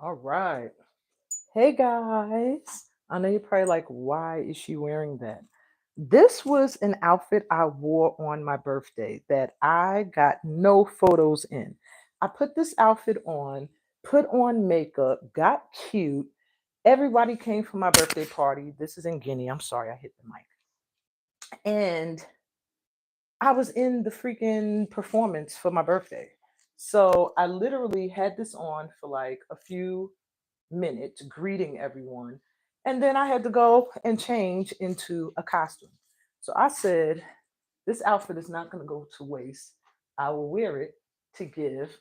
All right. Hey guys. I know you're probably like, why is she wearing that? This was an outfit I wore on my birthday that I got no photos in. I put this outfit on, put on makeup, got cute. Everybody came for my birthday party. This is in Guinea. I'm sorry, I hit the mic. And I was in the freaking performance for my birthday. So I literally had this on for like a few minutes, greeting everyone. And then I had to go and change into a costume. So I said, this outfit is not going to go to waste. I will wear it to give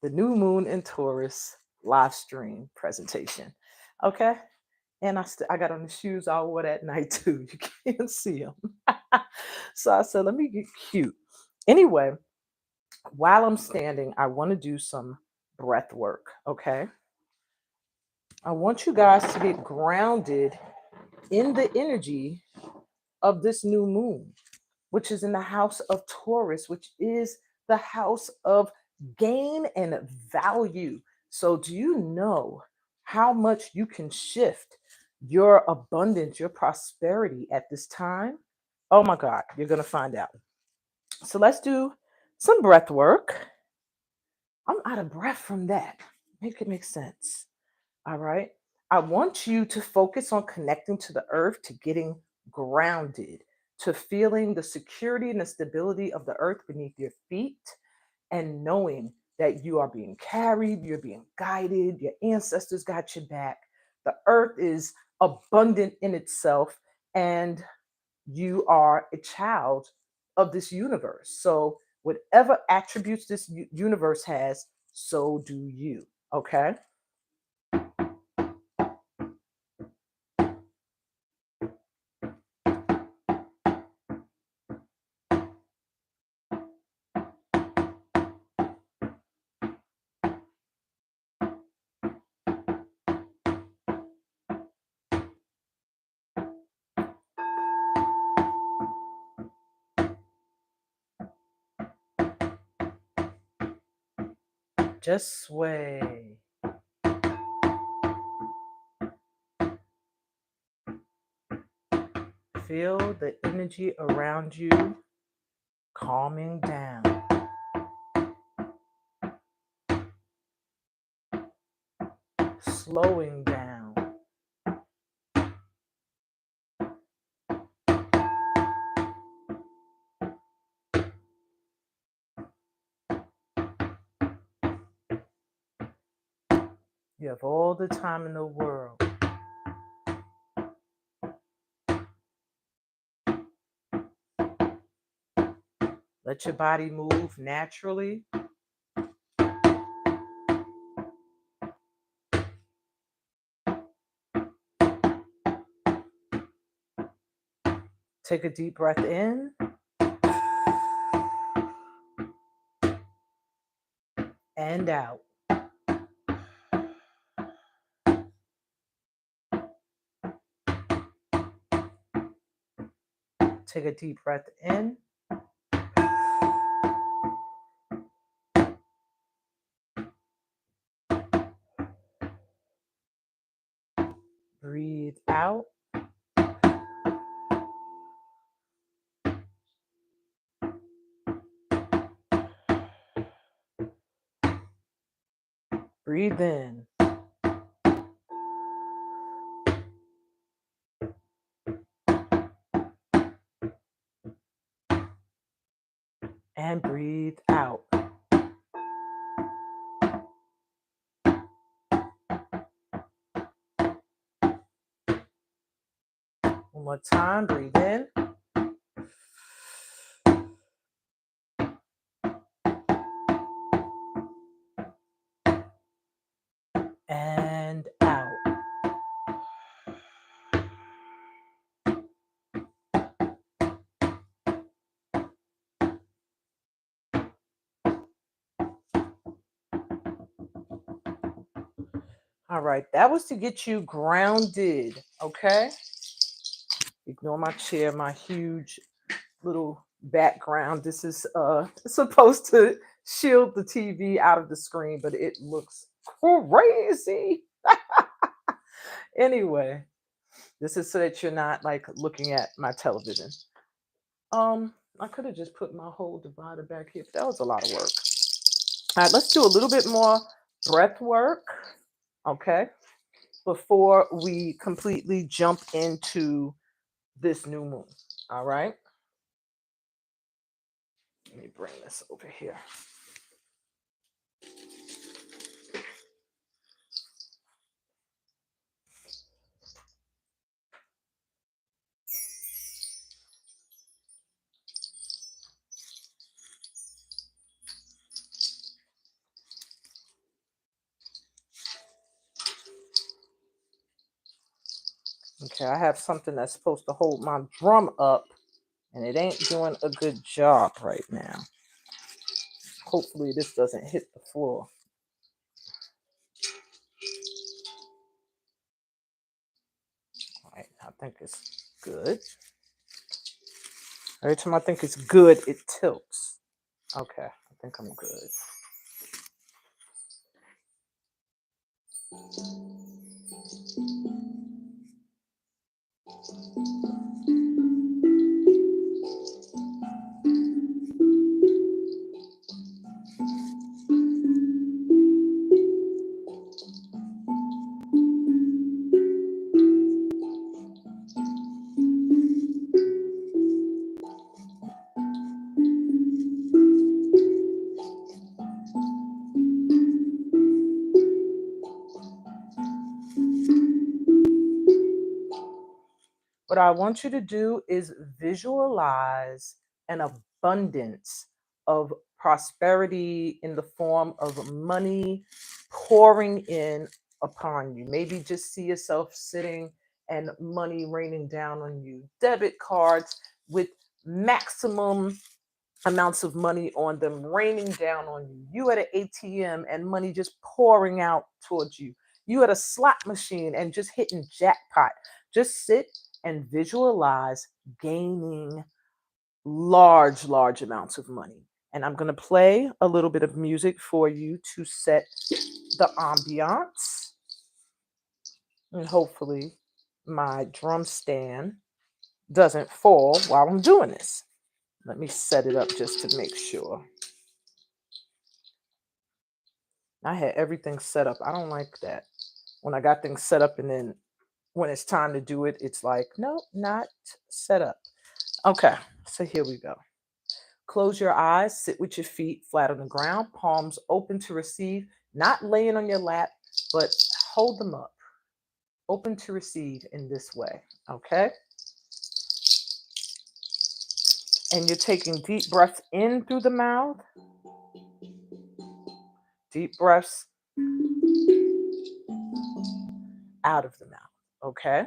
the new moon in Taurus live stream presentation. Okay. And I got on the shoes I wore that night too. You can't see them. So I said, let me get cute. Anyway, while I'm standing, I want to do some breath work. Okay. I want you guys to get grounded in the energy of this new moon, which is in the house of Taurus, which is the house of gain and value. So, do you know how much you can shift your abundance, your prosperity at this time? Oh my God, you're going to find out. So, let's do some breath work. I'm out of breath from that. Make it make sense. All right. I want you to focus on connecting to the earth, to getting grounded, to feeling the security and the stability of the earth beneath your feet, and knowing that you are being carried, you're being guided, your ancestors got your back. The earth is abundant in itself, and you are a child of this universe. So, whatever attributes this universe has, so do you. Okay. Just sway. Feel the energy around you calming down. Slowing down. You have all the time in the world. Let your body move naturally. Take a deep breath in. And out. Take a deep breath in. Breathe out. Breathe in. And breathe out. One more time. Breathe in. And out. All right, that was to get you grounded, okay? Ignore my chair, my huge little background. This is supposed to shield the TV out of the screen, but it looks Crazy. Anyway, this is so that you're not like looking at my television. I could have just put my whole divider back here, but that was a lot of work. All right, let's do a little bit more breath work, okay, before we completely jump into this new moon. All right, let me bring this over here. Okay, I have something that's supposed to hold my drum up, and it ain't doing a good job right now. Hopefully this doesn't hit the floor. All right, I think it's good. Every time I think it's good, it tilts. Okay, I think I'm good. What I want you to do is visualize an abundance of prosperity in the form of money pouring in upon you. Maybe just see yourself sitting and money raining down on you. Debit cards with maximum amounts of money on them raining down on you. You at an ATM and money just pouring out towards you. You at a slot machine and just hitting jackpot. Just sit and visualize gaining large amounts of money. And I'm going to play a little bit of music for you to set the ambiance. And hopefully my drum stand doesn't fall while I'm doing this. Let me set it up just to make sure. I had everything set up. I don't like that. When I got things set up and then when it's time to do it, it's like, no, not set up. Okay, so here we go. Close your eyes, sit with your feet flat on the ground, palms open to receive, not laying on your lap, but hold them up, open to receive in this way, okay? And you're taking deep breaths in through the mouth, deep breaths out of the mouth, okay?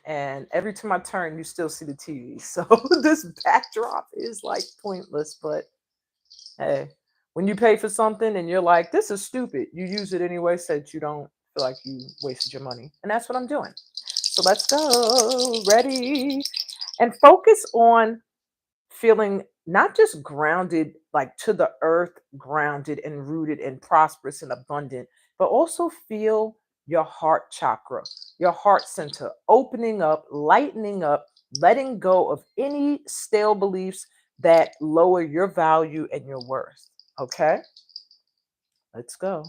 And every time I turn, you still see the TV. So this backdrop is like pointless, but hey, when you pay for something and you're like, this is stupid, you use it anyway so that you don't feel like you wasted your money. And that's what I'm doing. So let's go. Ready? And focus on feeling not just grounded, like to the earth, grounded and rooted and prosperous and abundant, but also feel your heart chakra, your heart center opening up, lightening up, letting go of any stale beliefs that lower your value and your worth. Okay, let's go.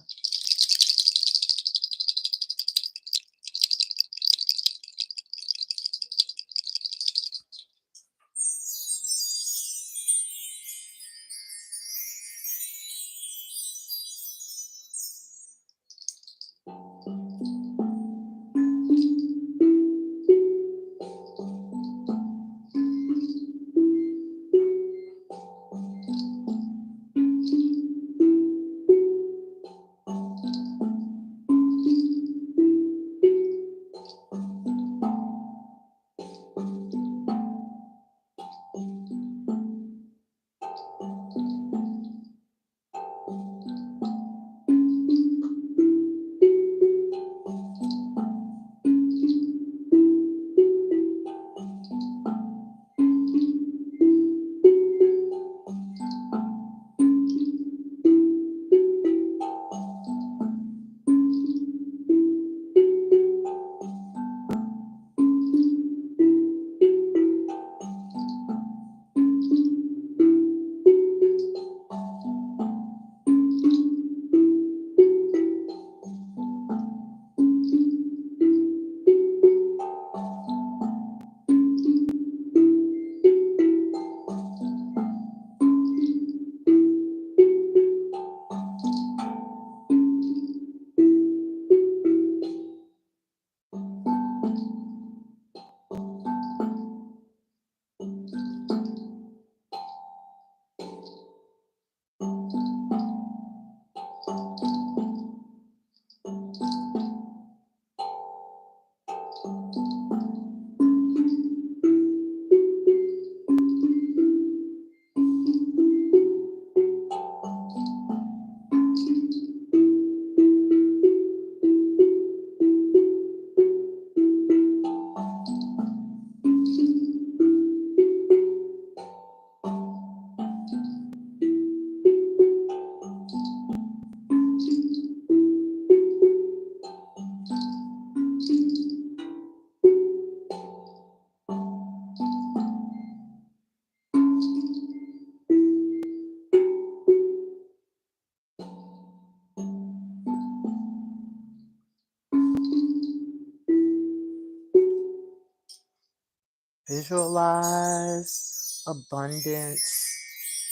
Visualize abundance,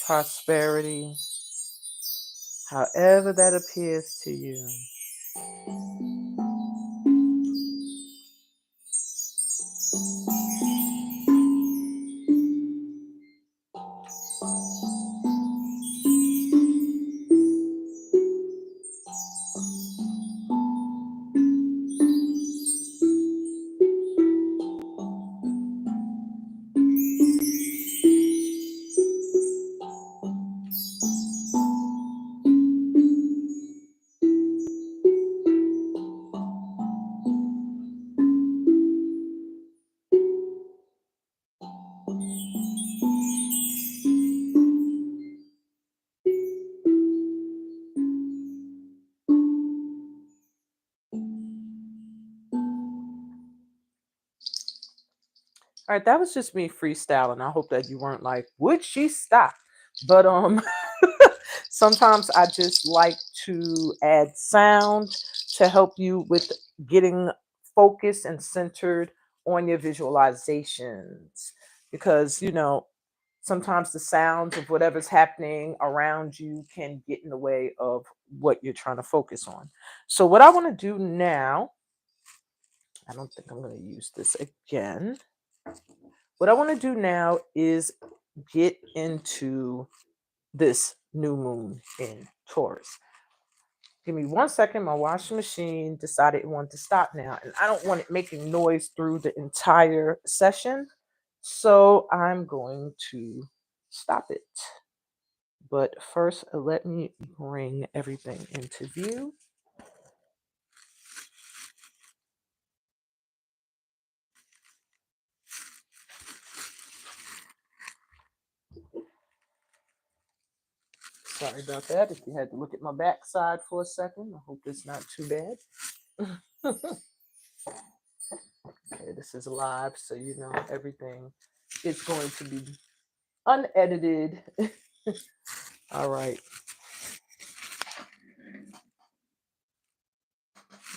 prosperity, however that appears to you. All right, that was just me freestyling. I hope that you weren't like, would she stop? But sometimes I just like to add sound to help you with getting focused and centered on your visualizations because sometimes the sounds of whatever's happening around you can get in the way of what you're trying to focus on. So what I want to do now, I don't think I'm going to use this again. What I want to do now is get into this new moon in Taurus. Give me 1 second. My washing machine decided it wanted to stop now, and I don't want it making noise through the entire session. So I'm going to stop it. But first, let me bring everything into view. Sorry about that. If you had to look at my backside for a second, I hope it's not too bad. Okay, this is live, so everything is going to be unedited. All right.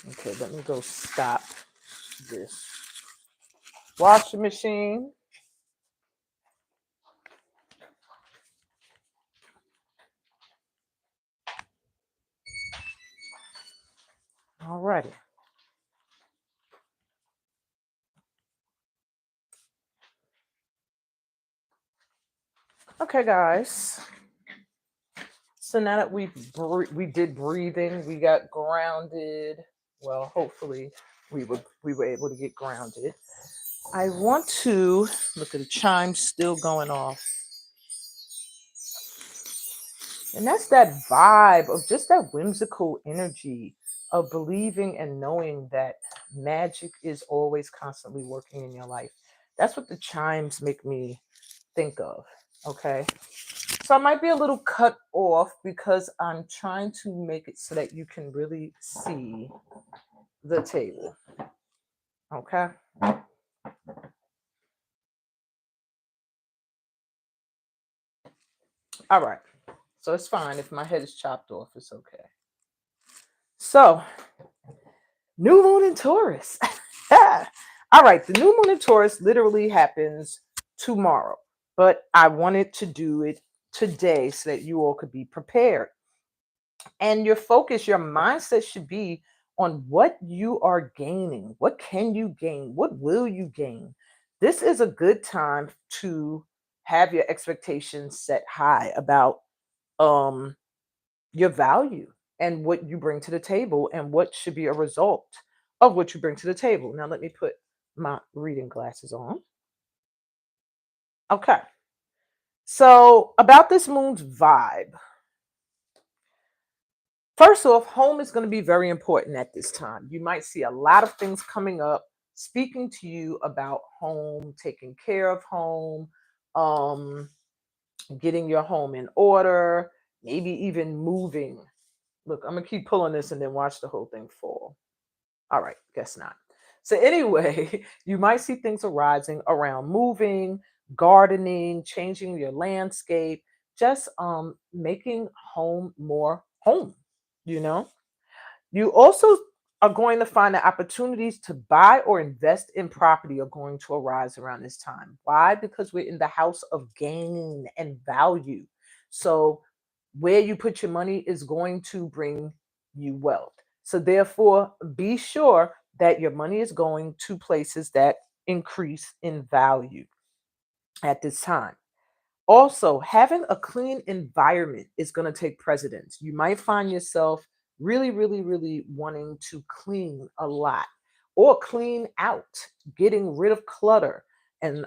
Okay, let me go stop this washing machine. All righty. Okay, guys. So now that we did breathing, we got grounded. Well, hopefully we were able to get grounded. I want to look at the chimes still going off. And that's that vibe of just that whimsical energy of believing and knowing that magic is always constantly working in your life. That's what the chimes make me think of. Okay. So I might be a little cut off because I'm trying to make it so that you can really see the table. Okay. All right. So it's fine. If my head is chopped off, it's okay. So, new moon in Taurus. All right. The new moon in Taurus literally happens tomorrow, but I wanted to do it today so that you all could be prepared. And your focus, your mindset should be on what you are gaining. What can you gain? What will you gain? This is a good time to have your expectations set high about your value and what you bring to the table and what should be a result of what you bring to the table. Now let me put my reading glasses on. Okay. So, about this moon's vibe. First off, home is going to be very important at this time. You might see a lot of things coming up, speaking to you about home, taking care of home, um, getting your home in order, maybe even moving. Look, I'm going to keep pulling this and then watch the whole thing fall. All right, guess not. So, anyway, you might see things arising around moving, gardening, changing your landscape, just making home more home, you know? You also are going to find that opportunities to buy or invest in property are going to arise around this time. Why? Because we're in the house of gain and value. So, where you put your money is going to bring you wealth. So, therefore, be sure that your money is going to places that increase in value at this time. Also, having a clean environment is going to take precedence. You might find yourself really, really, really wanting to clean a lot or clean out, getting rid of clutter. And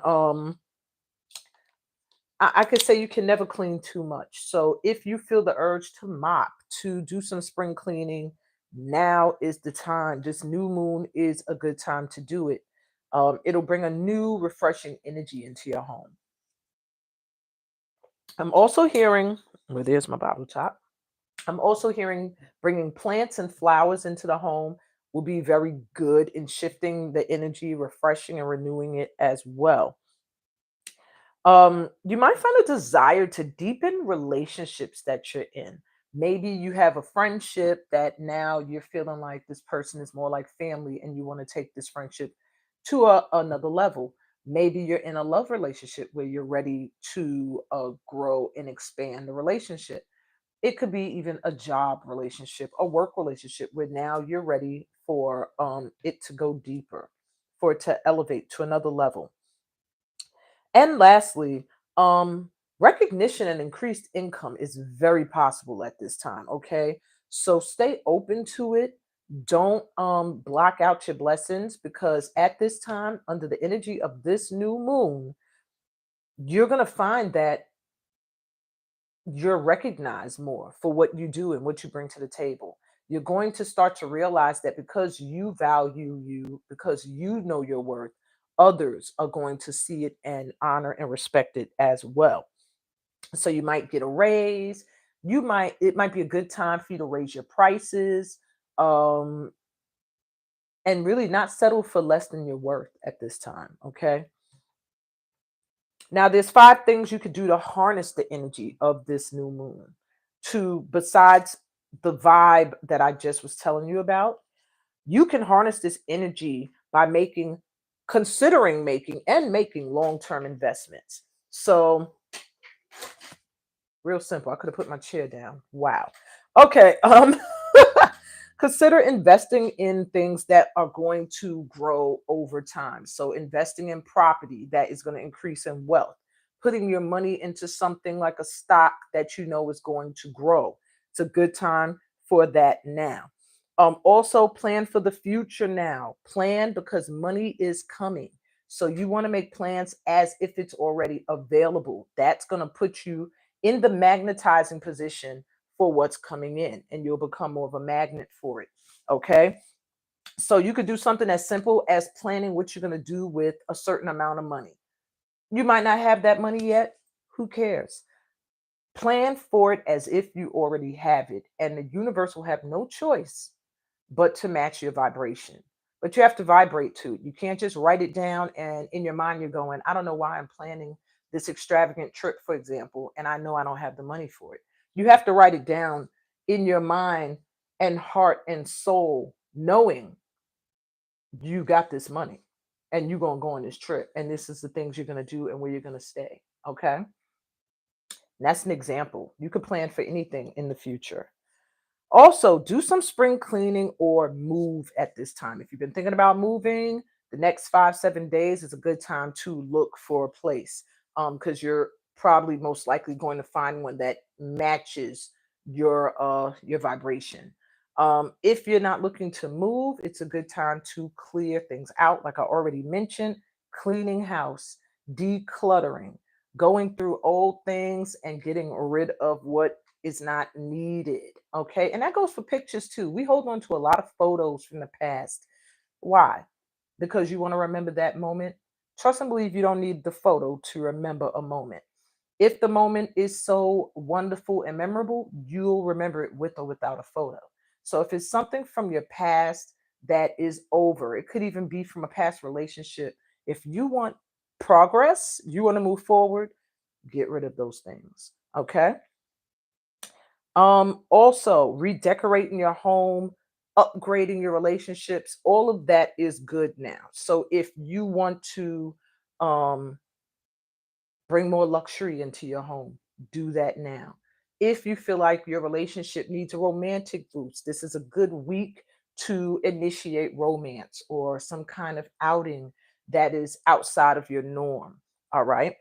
I could say you can never clean too much. So if you feel the urge to mop, to do some spring cleaning, now is the time. This new moon is a good time to do it. It'll bring a new, refreshing energy into your home. I'm also hearing, well, there's my bottle top. I'm also hearing bringing plants and flowers into the home will be very good in shifting the energy, refreshing and renewing it as well. You might find a desire to deepen relationships that you're in. Maybe you have a friendship that now you're feeling like this person is more like family and you want to take this friendship to another level. Maybe you're in a love relationship where you're ready to grow and expand the relationship. It could be even a job relationship, a work relationship where now you're ready for it to go deeper, for it to elevate to another level. And lastly, recognition and increased income is very possible at this time. Okay. So stay open to it. Don't block out your blessings because at this time, under the energy of this new moon, you're going to find that you're recognized more for what you do and what you bring to the table. You're going to start to realize that because you value you, because you know your worth, others are going to see it and honor and respect it as well. So you might get a raise. It might be a good time for you to raise your prices, um, and really not settle for less than your worth at this time. Okay. Now, there's five things you could do to harness the energy of this new moon. To besides the vibe that I just was telling you about, you can harness this energy by considering making long-term investments. So, real simple. I could have put my chair down. Wow. Okay. Consider investing in things that are going to grow over time. So, investing in property that is going to increase in wealth, putting your money into something like a stock that you know is going to grow. It's a good time for that now. Also, plan for the future now. Plan because money is coming. So, you want to make plans as if it's already available. That's going to put you in the magnetizing position for what's coming in, and you'll become more of a magnet for it. Okay. So you could do something as simple as planning what you're going to do with a certain amount of money. You might not have that money yet. Who cares? Plan for it as if you already have it, and the universe will have no choice but to match your vibration. But you have to vibrate to it. You can't just write it down and in your mind you're going, I don't know why I'm planning this extravagant trip, for example, and I know I don't have the money for it. You have to write it down in your mind and heart and soul, knowing you got this money and you're going to go on this trip. And this is the things you're going to do and where you're going to stay. Okay. And that's an example. You could plan for anything in the future. Also, do some spring cleaning or move at this time. If you've been thinking about moving, the next 5, 7 days is a good time to look for a place because you're probably most likely going to find one that matches your vibration. If you're not looking to move, it's a good time to clear things out. Like I already mentioned, cleaning house, decluttering, going through old things and getting rid of what is not needed. Okay. And that goes for pictures too. We hold on to a lot of photos from the past. Why? Because you want to remember that moment. Trust and believe you don't need the photo to remember a moment. If the moment is so wonderful and memorable, you'll remember it with or without a photo. So if it's something from your past that is over, it could even be from a past relationship. If you want progress, you want to move forward, get rid of those things. Okay. Also redecorating your home, upgrading your relationships, all of that is good now. So if you want to um bring more luxury into your home, do that now. If you feel like your relationship needs a romantic boost, this is a good week to initiate romance or some kind of outing that is outside of your norm. All right.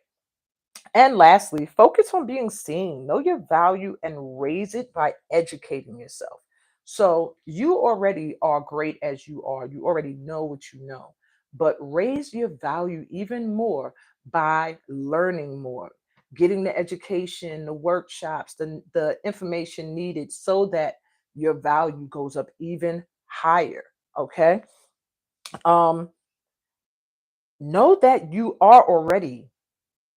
And lastly, focus on being seen. Know your value and raise it by educating yourself. So you already are great as you are. You already know what you know, but raise your value even more by learning more, getting the education, the workshops, the information needed so that your value goes up even higher. Okay. Um, know that you are already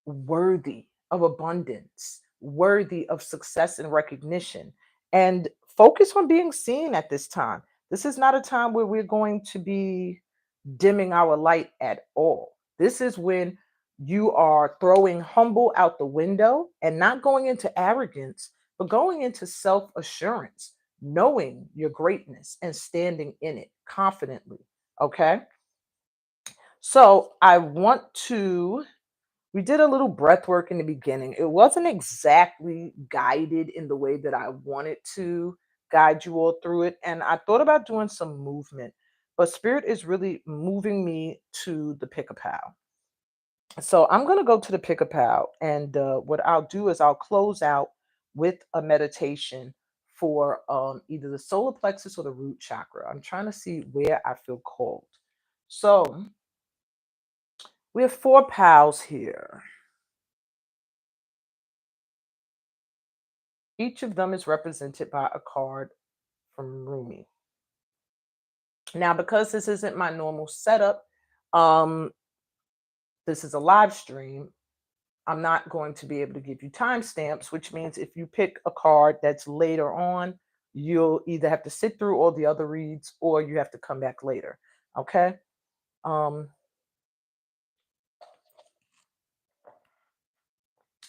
worthy of abundance, worthy of success and recognition, and focus on being seen at this time. This is not a time where we're going to be dimming our light at all. This is when you are throwing humble out the window and not going into arrogance, but going into self assurance, knowing your greatness and standing in it confidently. Okay. So I want to we did a little breath work in the beginning. It wasn't exactly guided in the way that I wanted to guide you all through it. And I thought about doing some movement, but Spirit is really moving me to the pick a pal. So I'm going to go to the pick a pal. And what I'll do is I'll close out with a meditation for either the solar plexus or the root chakra. I'm trying to see where I feel called. So we have four pals here. Each of them is represented by a card from Rumi. Now, because this isn't my normal setup, um, this is a live stream. I'm not going to be able to give you timestamps, which means if you pick a card that's later on, you'll either have to sit through all the other reads or you have to come back later. Okay. Um,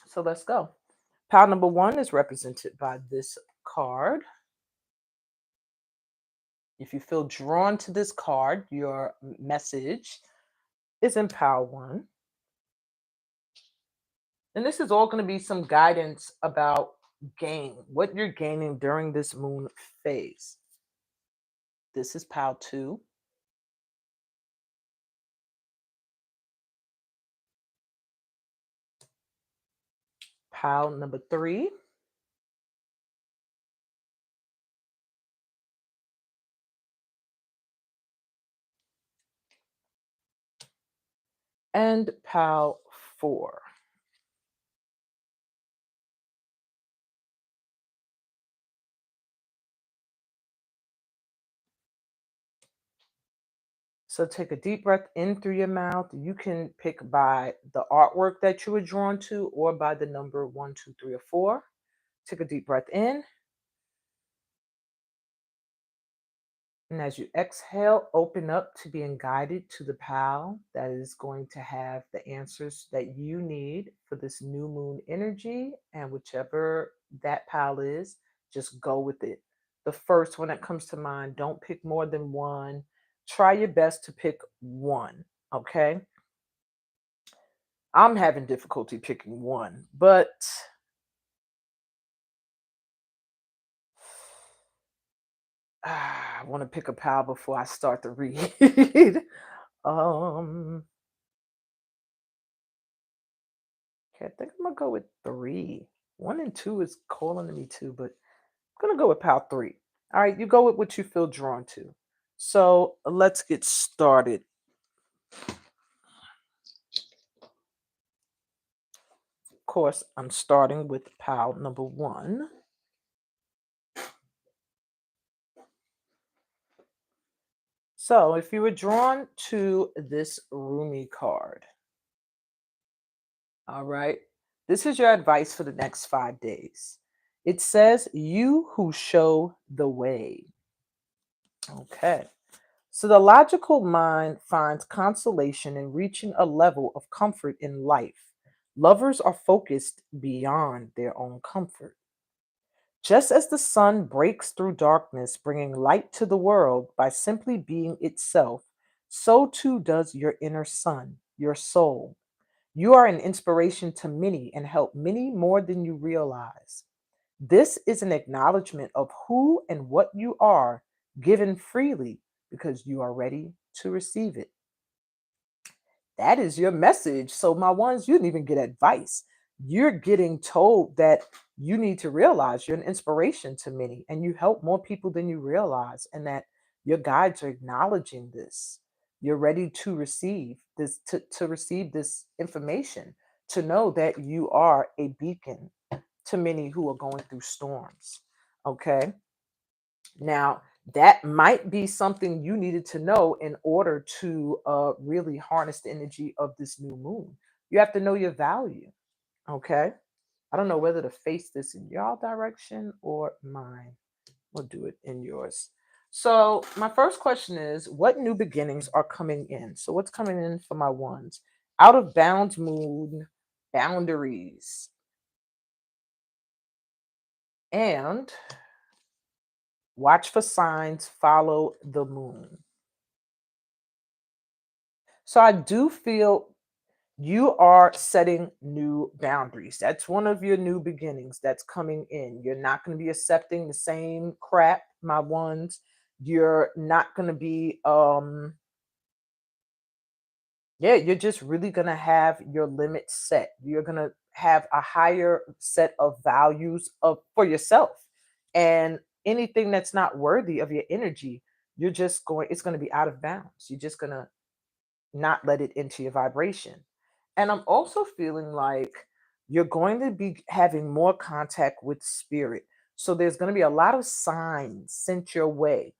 so let's go. Pile number one is represented by this card. If you feel drawn to this card, your message is in pile one. And this is all going to be some guidance about gain, what you're gaining during this moon phase. This is pile two. Pile number three. And pile four. So take a deep breath in through your mouth. You can pick by the artwork that you were drawn to or by the number one, two, three, or four. Take a deep breath in. And as you exhale, open up to being guided to the pal that is going to have the answers that you need for this new moon energy. And whichever that pal is, just go with it. The first one that comes to mind, don't pick more than one. Try your best to pick one. Okay. I'm having difficulty picking one, but I want to pick a pal before I start to read. um, Okay, I think I'm gonna go with three. One and two is calling to me too, but I'm gonna go with pal three. All right, you go with what you feel drawn to. So let's get started. Of course, I'm starting with pile number one. So if you were drawn to this Rumi card, all right, this is your advice for the next 5 days. It says, "You who show the way." Okay. So the logical mind finds consolation in reaching a level of comfort in life. Lovers are focused beyond their own comfort. Just as the sun breaks through darkness, bringing light to the world by simply being itself, so too does your inner sun, your soul. You are an inspiration to many and help many more than you realize. This is an acknowledgement of who and what you are, given freely because you are ready to receive it. That is your message. So, my ones, you didn't even get advice. You're getting told that you need to realize you're an inspiration to many and you help more people than you realize, and that your guides are acknowledging this. You're ready to receive this, to receive this information, to know that you are a beacon to many who are going through storms. Okay. Now, that might be something you needed to know in order to really harness the energy of this new moon. You have to know your value. Okay. I don't know whether to face this in y'all direction or mine. We'll do it in yours. So, my first question is, what new beginnings are coming in? So, what's coming in for my ones? Out of bounds moon, boundaries, and watch for signs, follow the moon. So I do feel you are setting new boundaries. That's one of your new beginnings that's coming in. You're not going to be accepting the same crap, my ones. You're not going to be yeah, you're just really going to have your limits set. You're going to have a higher set of values of for yourself. And anything that's not worthy of your energy, you're just going it's going to be out of bounds. You're just going to not let it into your vibration. And I'm also feeling like you're going to be having more contact with spirit. So there's going to be a lot of signs sent your way.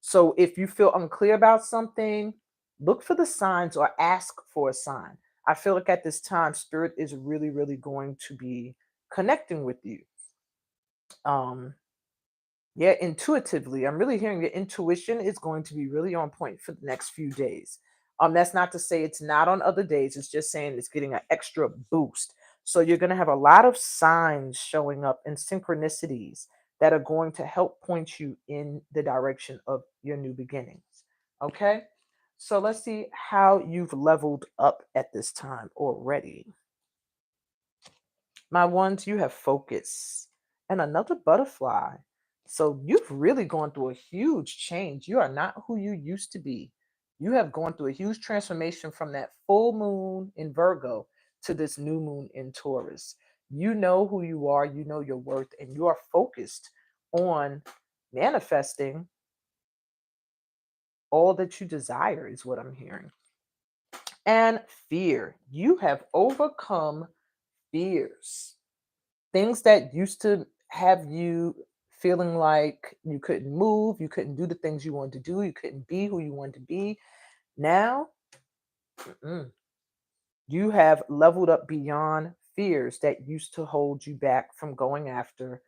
So if you feel unclear about something, look for the signs or ask for a sign. I feel like at this time, spirit is really, really going to be connecting with you. Um, yeah, intuitively. I'm really hearing your intuition is going to be really on point for the next few days. That's not to say it's not on other days. It's just saying it's getting an extra boost. So you're going to have a lot of signs showing up and synchronicities that are going to help point you in the direction of your new beginnings. Okay? So let's see how you've leveled up at this time already. My ones, you have focus and another butterfly. So you've really gone through a huge change. You are not who you used to be. You have gone through a huge transformation from that full moon in Virgo to this new moon in Taurus. You know who you are, you know your worth, and you are focused on manifesting all that you desire, is what I'm hearing. And fear. You have overcome fears, things that used to have you feeling like you couldn't move, you couldn't do the things you wanted to do, you couldn't be who you wanted to be. Now, mm-mm, you have leveled up beyond fears that used to hold you back from going after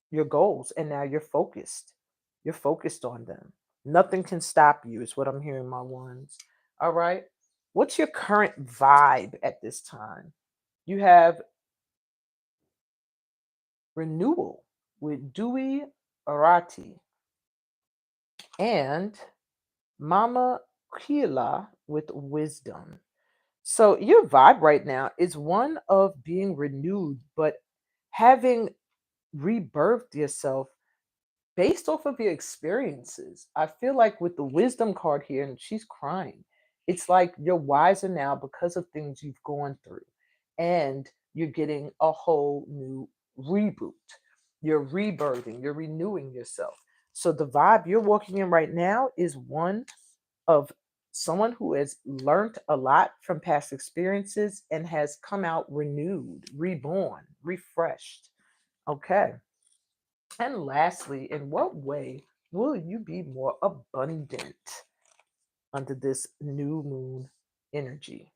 your goals. And now you're focused. You're focused on them. Nothing can stop you, is what I'm hearing, my ones. All right. What's your current vibe at this time? You have renewal with Dewey Arati and Mama Kila with wisdom. So your vibe right now is one of being renewed, but having rebirthed yourself based off of your experiences. I feel like with the wisdom card here, and she's crying, it's like you're wiser now because of things you've gone through. And you're getting a whole new reboot. You're rebirthing, you're renewing yourself. So the vibe you're walking in right now is one of someone who has learned a lot from past experiences and has come out renewed, reborn, refreshed. Okay. And lastly, in what way will you be more abundant under this new moon energy?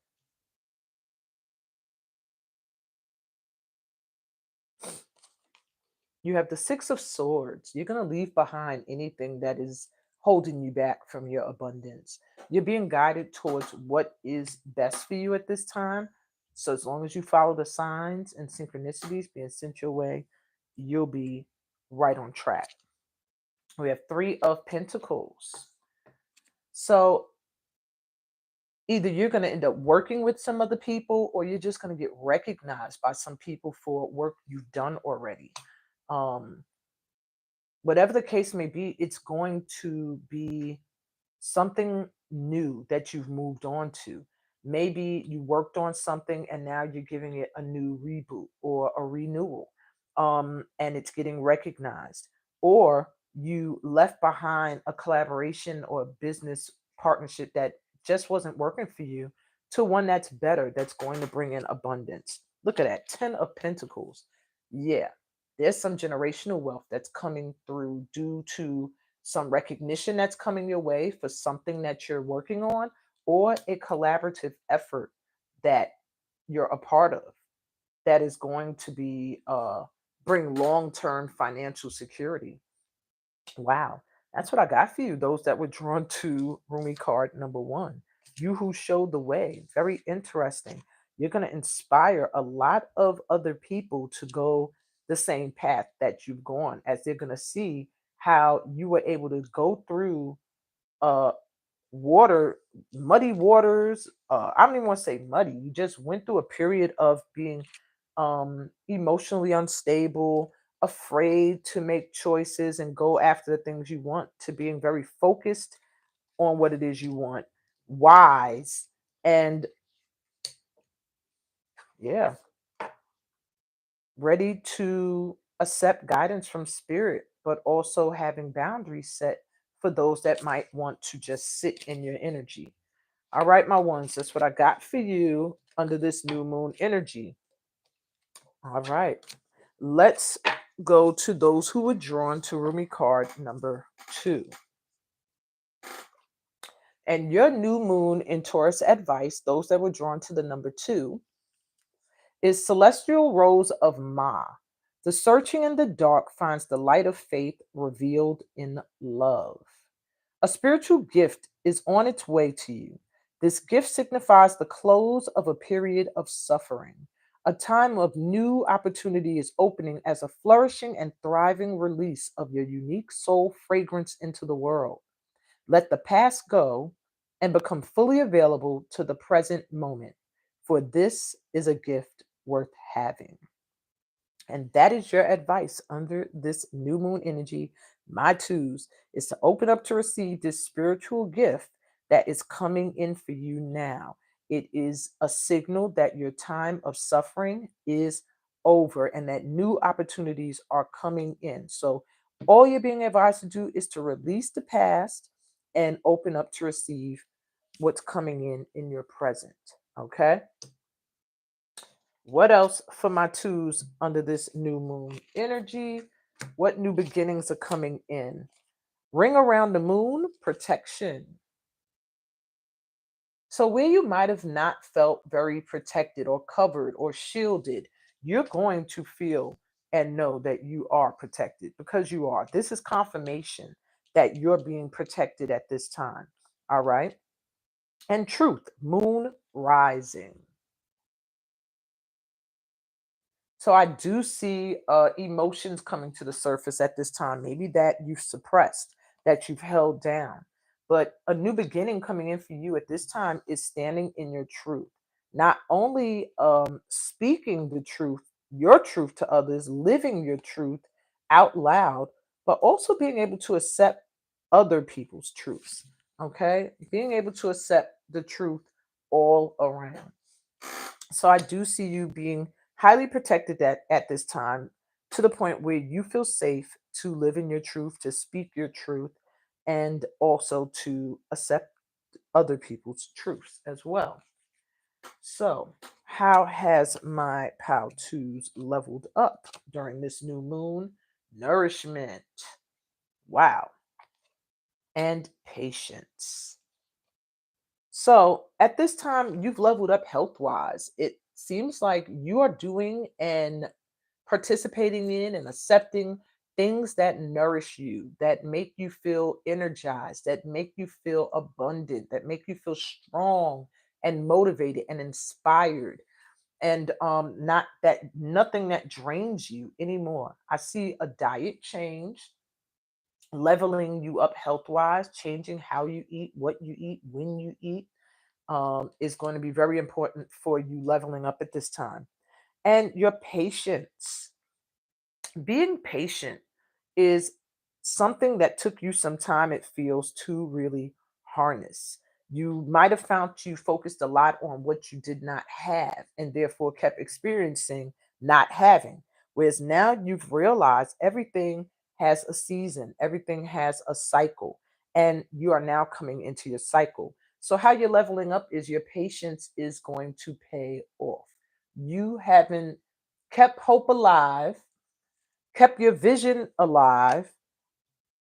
You have the Six of Swords. You're going to leave behind anything that is holding you back from your abundance. You're being guided towards what is best for you at this time. So, as long as you follow the signs and synchronicities being sent your way, you'll be right on track. We have Three of Pentacles. So, either you're going to end up working with some other people or you're just going to get recognized by some people for work you've done already. Um, Whatever the case may be, it's going to be something new that you've moved on to. Maybe you worked on something and now you're giving it a new reboot or a renewal, and it's getting recognized. Or you left behind a collaboration or a business partnership that just wasn't working for you to one that's better, that's going to bring in abundance. Look at that, 10 of Pentacles. Yeah, there's some generational wealth that's coming through due to some recognition that's coming your way for something that you're working on, or a collaborative effort that you're a part of that is going to be bring long-term financial security. Wow, that's what I got for you. Those that were drawn to Rumi card number one, you who showed the way. Very interesting. You're going to inspire a lot of other people to go the same path that you've gone, as they're going to see how you were able to go through uh water, muddy waters. I don't even want to say muddy. You just went through a period of being emotionally unstable, afraid to make choices and go after the things you want, to being very focused on what it is you want, wise, and yeah, ready to accept guidance from spirit, but also having boundaries set for those that might want to just sit in your energy. All right, my ones, that's what I got for you under this new moon energy. All right, let's go to those who were drawn to Rumi card number two. And your new moon in Taurus advice, those that were drawn to the number two, is Celestial Rose of Ma. The searching in the dark finds the light of faith revealed in love. A spiritual gift is on its way to you. This gift signifies the close of a period of suffering. A time of new opportunity is opening as a flourishing and thriving release of your unique soul fragrance into the world. Let the past go and become fully available to the present moment, for this is a gift worth having. And that is your advice under this new moon energy. My twos is to open up to receive this spiritual gift that is coming in for you now. It is a signal that your time of suffering is over and that new opportunities are coming in. So, all you're being advised to do is to release the past and open up to receive what's coming in your present. Okay. What else for my twos under this new moon energy? What new beginnings are coming in? Ring around the moon, protection. So, where you might have not felt very protected or covered or shielded, you're going to feel and know that you are protected, because you are. This is confirmation that you're being protected at this time. All right. And truth, moon rising. So I do see emotions coming to the surface at this time, maybe that you've suppressed, that you've held down. But a new beginning coming in for you at this time is standing in your truth. Not only speaking the truth, your truth to others, living your truth out loud, but also being able to accept other people's truths. Okay? Being able to accept the truth all around. So I do see you being highly protected at this time. to the point where you feel safe to live in your truth, to speak your truth, and also to accept other people's truths as well. So, how has my PAL 2s leveled up during this new moon? Nourishment. Wow. And patience. So, at this time, you've leveled up health wise. It seems like you are doing and participating in and accepting things that nourish you, that make you feel energized, that make you feel abundant, that make you feel strong and motivated and inspired, and not that nothing that drains you anymore. I see a diet change, leveling you up health wise, changing how you eat, what you eat, when you eat, is going to be very important for you leveling up at this time. And your patience, being patient is something that took you some time, it feels, to really harness. You might have found you focused a lot on what you did not have and therefore kept experiencing not having. Whereas now you've realized everything has a season, everything has a cycle, and you are now coming into your cycle. So, how you're leveling up is your patience is going to pay off. You haven't kept hope alive, kept your vision alive,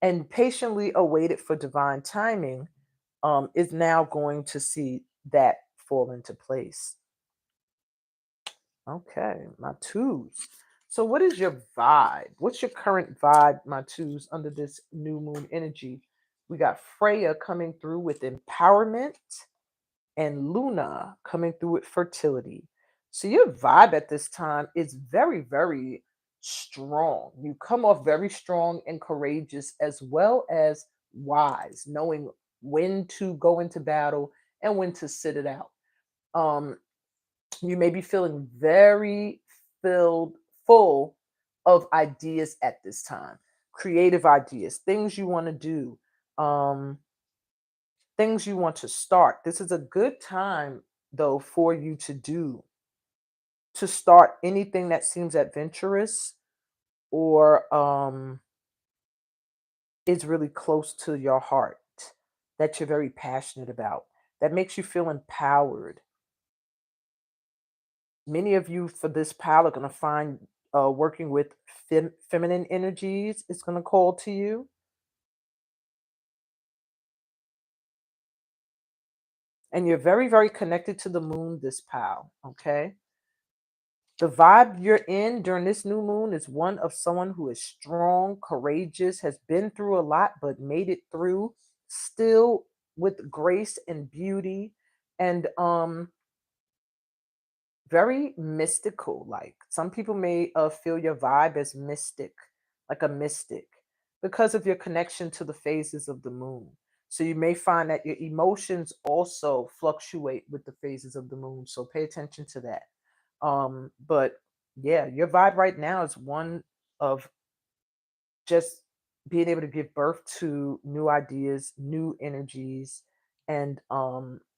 and patiently awaited for divine timing, is now going to see that fall into place. Okay, my twos. So, what is your vibe? What's your current vibe, my twos, under this new moon energy? We got Freya coming through with empowerment and Luna coming through with fertility. So your vibe at this time is very, very strong. You come off very strong and courageous, as well as wise, knowing when to go into battle and when to sit it out. Um, you may be feeling very filled, full of ideas at this time, creative ideas, things you want to do. Things you want to start. This is a good time, though, for you to start anything that seems adventurous or is really close to your heart, that you're very passionate about, that makes you feel empowered. Many of you for this pal are going to find working with feminine energies is going to call to you, and you're very, very connected to the moon, this pal. Okay. The vibe you're in during this new moon is one of someone who is strong, courageous, has been through a lot, but made it through still with grace and beauty, and very mystical. Like some people may feel your vibe as mystic, like a mystic, because of your connection to the phases of the moon. So you may find that your emotions also fluctuate with the phases of the moon. So pay attention to that. But yeah, your vibe right now is one of just being able to give birth to new ideas, new energies, and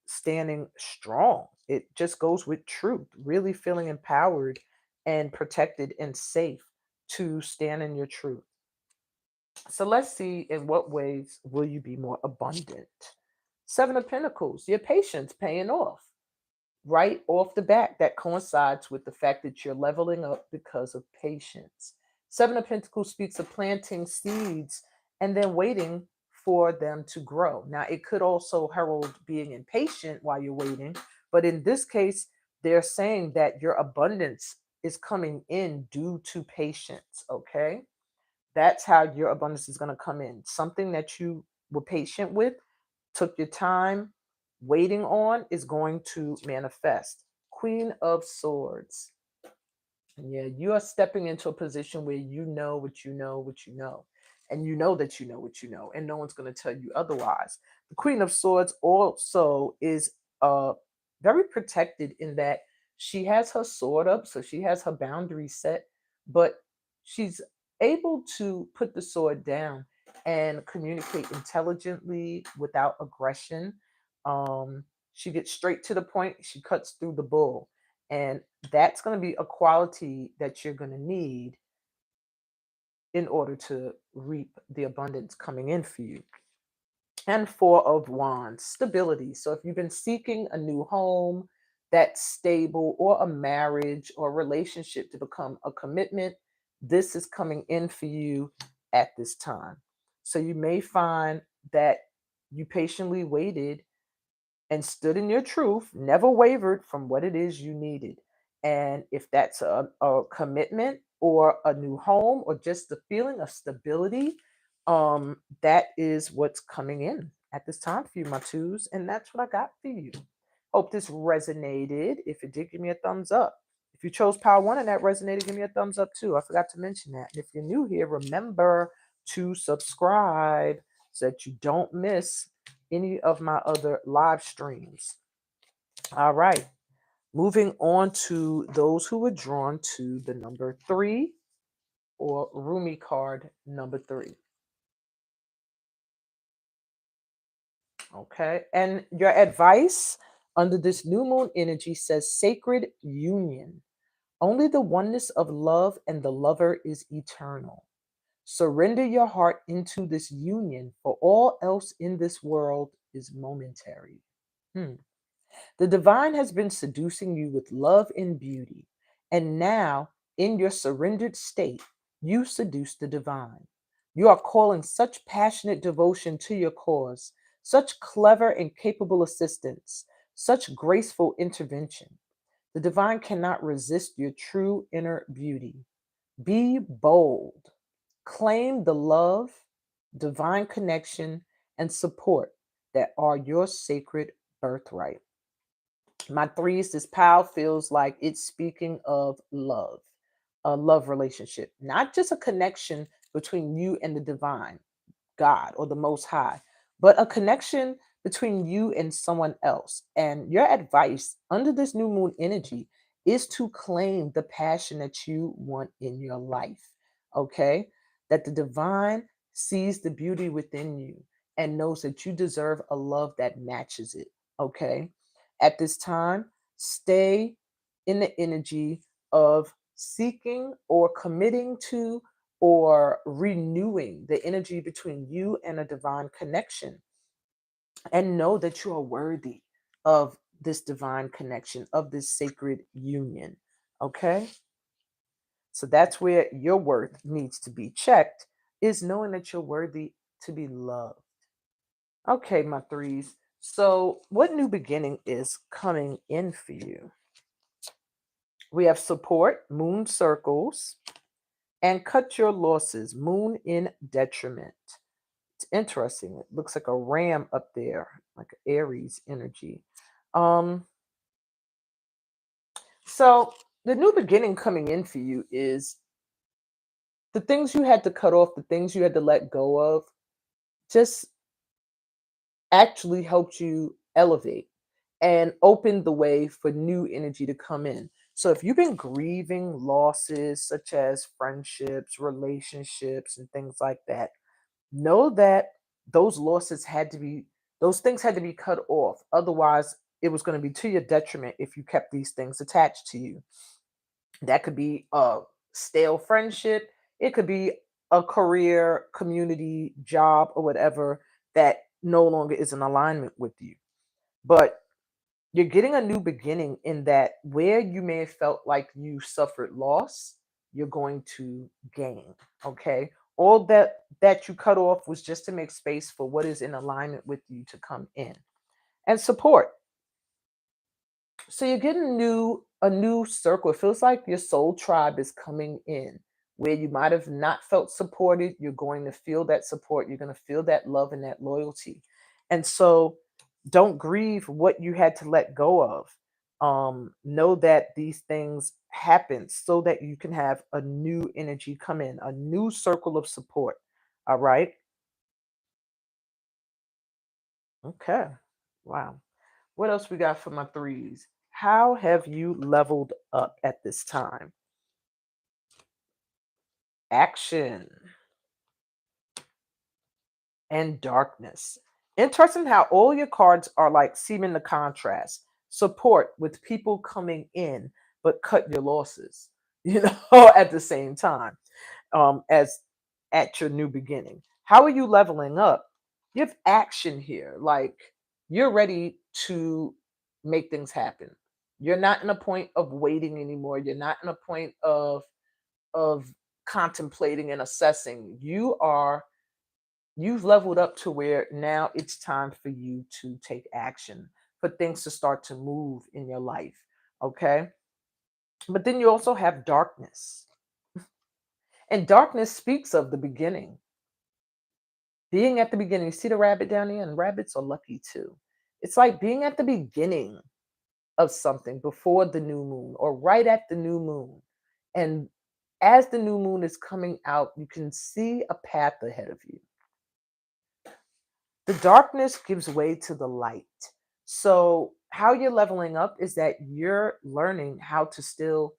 standing strong. It just goes with truth, really feeling empowered and protected and safe to stand in your truth. So let's see, in what ways will you be more abundant? Seven of Pentacles, your patience paying off right off the bat. That coincides with the fact that you're leveling up because of patience. Seven of Pentacles speaks of planting seeds and then waiting for them to grow. Now, it could also herald being impatient while you're waiting, but in this case, they're saying that your abundance is coming in due to patience. Okay. That's how your abundance is going to come in. Something that you were patient with, took your time waiting on, is going to manifest. Queen of Swords. And yeah, you are stepping into a position where you know what you know, what you know. And you know that you know what you know, and no one's going to tell you otherwise. The Queen of Swords also is very protected in that she has her sword up, so she has her boundaries set, but she's able to put the sword down and communicate intelligently without aggression. She gets straight to the point, she cuts through the bull. And that's going to be a quality that you're going to need in order to reap the abundance coming in for you. And Four of Wands, stability. So if you've been seeking a new home that's stable, or a marriage or relationship to become a commitment, this is coming in for you at this time. So you may find that you patiently waited and stood in your truth, never wavered from what it is you needed. And if that's a commitment or a new home or just the feeling of stability, that is what's coming in at this time for you, my twos. And that's what I got for you. Hope this resonated. If it did, give me a thumbs up. If you chose Power One and that resonated, give me a thumbs up too. I forgot to mention that. And if you're new here, remember to subscribe so that you don't miss any of my other live streams. All right. Moving on to those who were drawn to the number 3 or Rumi card number 3. Okay. And your advice under this new moon energy says sacred union. Only the oneness of love and the lover is eternal. Surrender your heart into this union, for all else in this world is momentary. The divine has been seducing you with love and beauty, and now, in your surrendered state, you seduce the divine. You are calling such passionate devotion to your cause, such clever and capable assistance, such graceful intervention. The divine cannot resist your true inner beauty. Be bold. Claim the love, divine connection, and support that are your sacred birthright. My threes, this pal feels like it's speaking of love, a love relationship, not just a connection between you and the divine, God or the Most High, but a connection between you and someone else. And your advice under this new moon energy is to claim the passion that you want in your life. Okay? That the divine sees the beauty within you and knows that you deserve a love that matches it. Okay? At this time, stay in the energy of seeking or committing to or renewing the energy between you and a divine connection, and know that you are worthy of this divine connection, of this sacred union. Okay? So that's where your worth needs to be checked, is knowing that you're worthy to be loved. Okay, my threes. So, what new beginning is coming in for you? We have support, moon circles, and cut your losses, moon in detriment. It's interesting. It looks like a ram up there, like Aries energy. Um, so the new beginning coming in for you is the things you had to cut off, the things you had to let go of, just actually helped you elevate and open the way for new energy to come in. So if you've been grieving losses such as friendships, relationships, and things like that, know that those losses had to be, those things had to be cut off. Otherwise, it was going to be to your detriment if you kept these things attached to you. That could be a stale friendship, it could be a career, community, job, or whatever that no longer is in alignment with you. But you're getting a new beginning in that where you may have felt like you suffered loss, you're going to gain. Okay. All that you cut off was just to make space for what is in alignment with you to come in. And support. So you're getting a new circle. It feels like your soul tribe is coming in where you might have not felt supported. You're going to feel that support. You're going to feel that love and that loyalty. And so don't grieve what you had to let go of. Know that these things happen so that you can have a new energy come in, a new circle of support. All right. Okay. Wow. What else we got for my threes? How have you leveled up at this time? Action and darkness. Interesting how all your cards are like seeming to contrast. Support with people coming in, but cut your losses, at the same time. As at your new beginning. How are you leveling up? You have action here. Like you're ready to make things happen. You're not in a point of waiting anymore. You're not in a point of contemplating and assessing. You've leveled up to where now it's time for you to take action, for things to start to move in your life. Okay. But then you also have darkness. And darkness speaks of the beginning. Being at the beginning, you see the rabbit down there, and rabbits are lucky too. It's like being at the beginning of something before the new moon or right at the new moon. And as the new moon is coming out, you can see a path ahead of you. The darkness gives way to the light. So, how you're leveling up is that you're learning how to still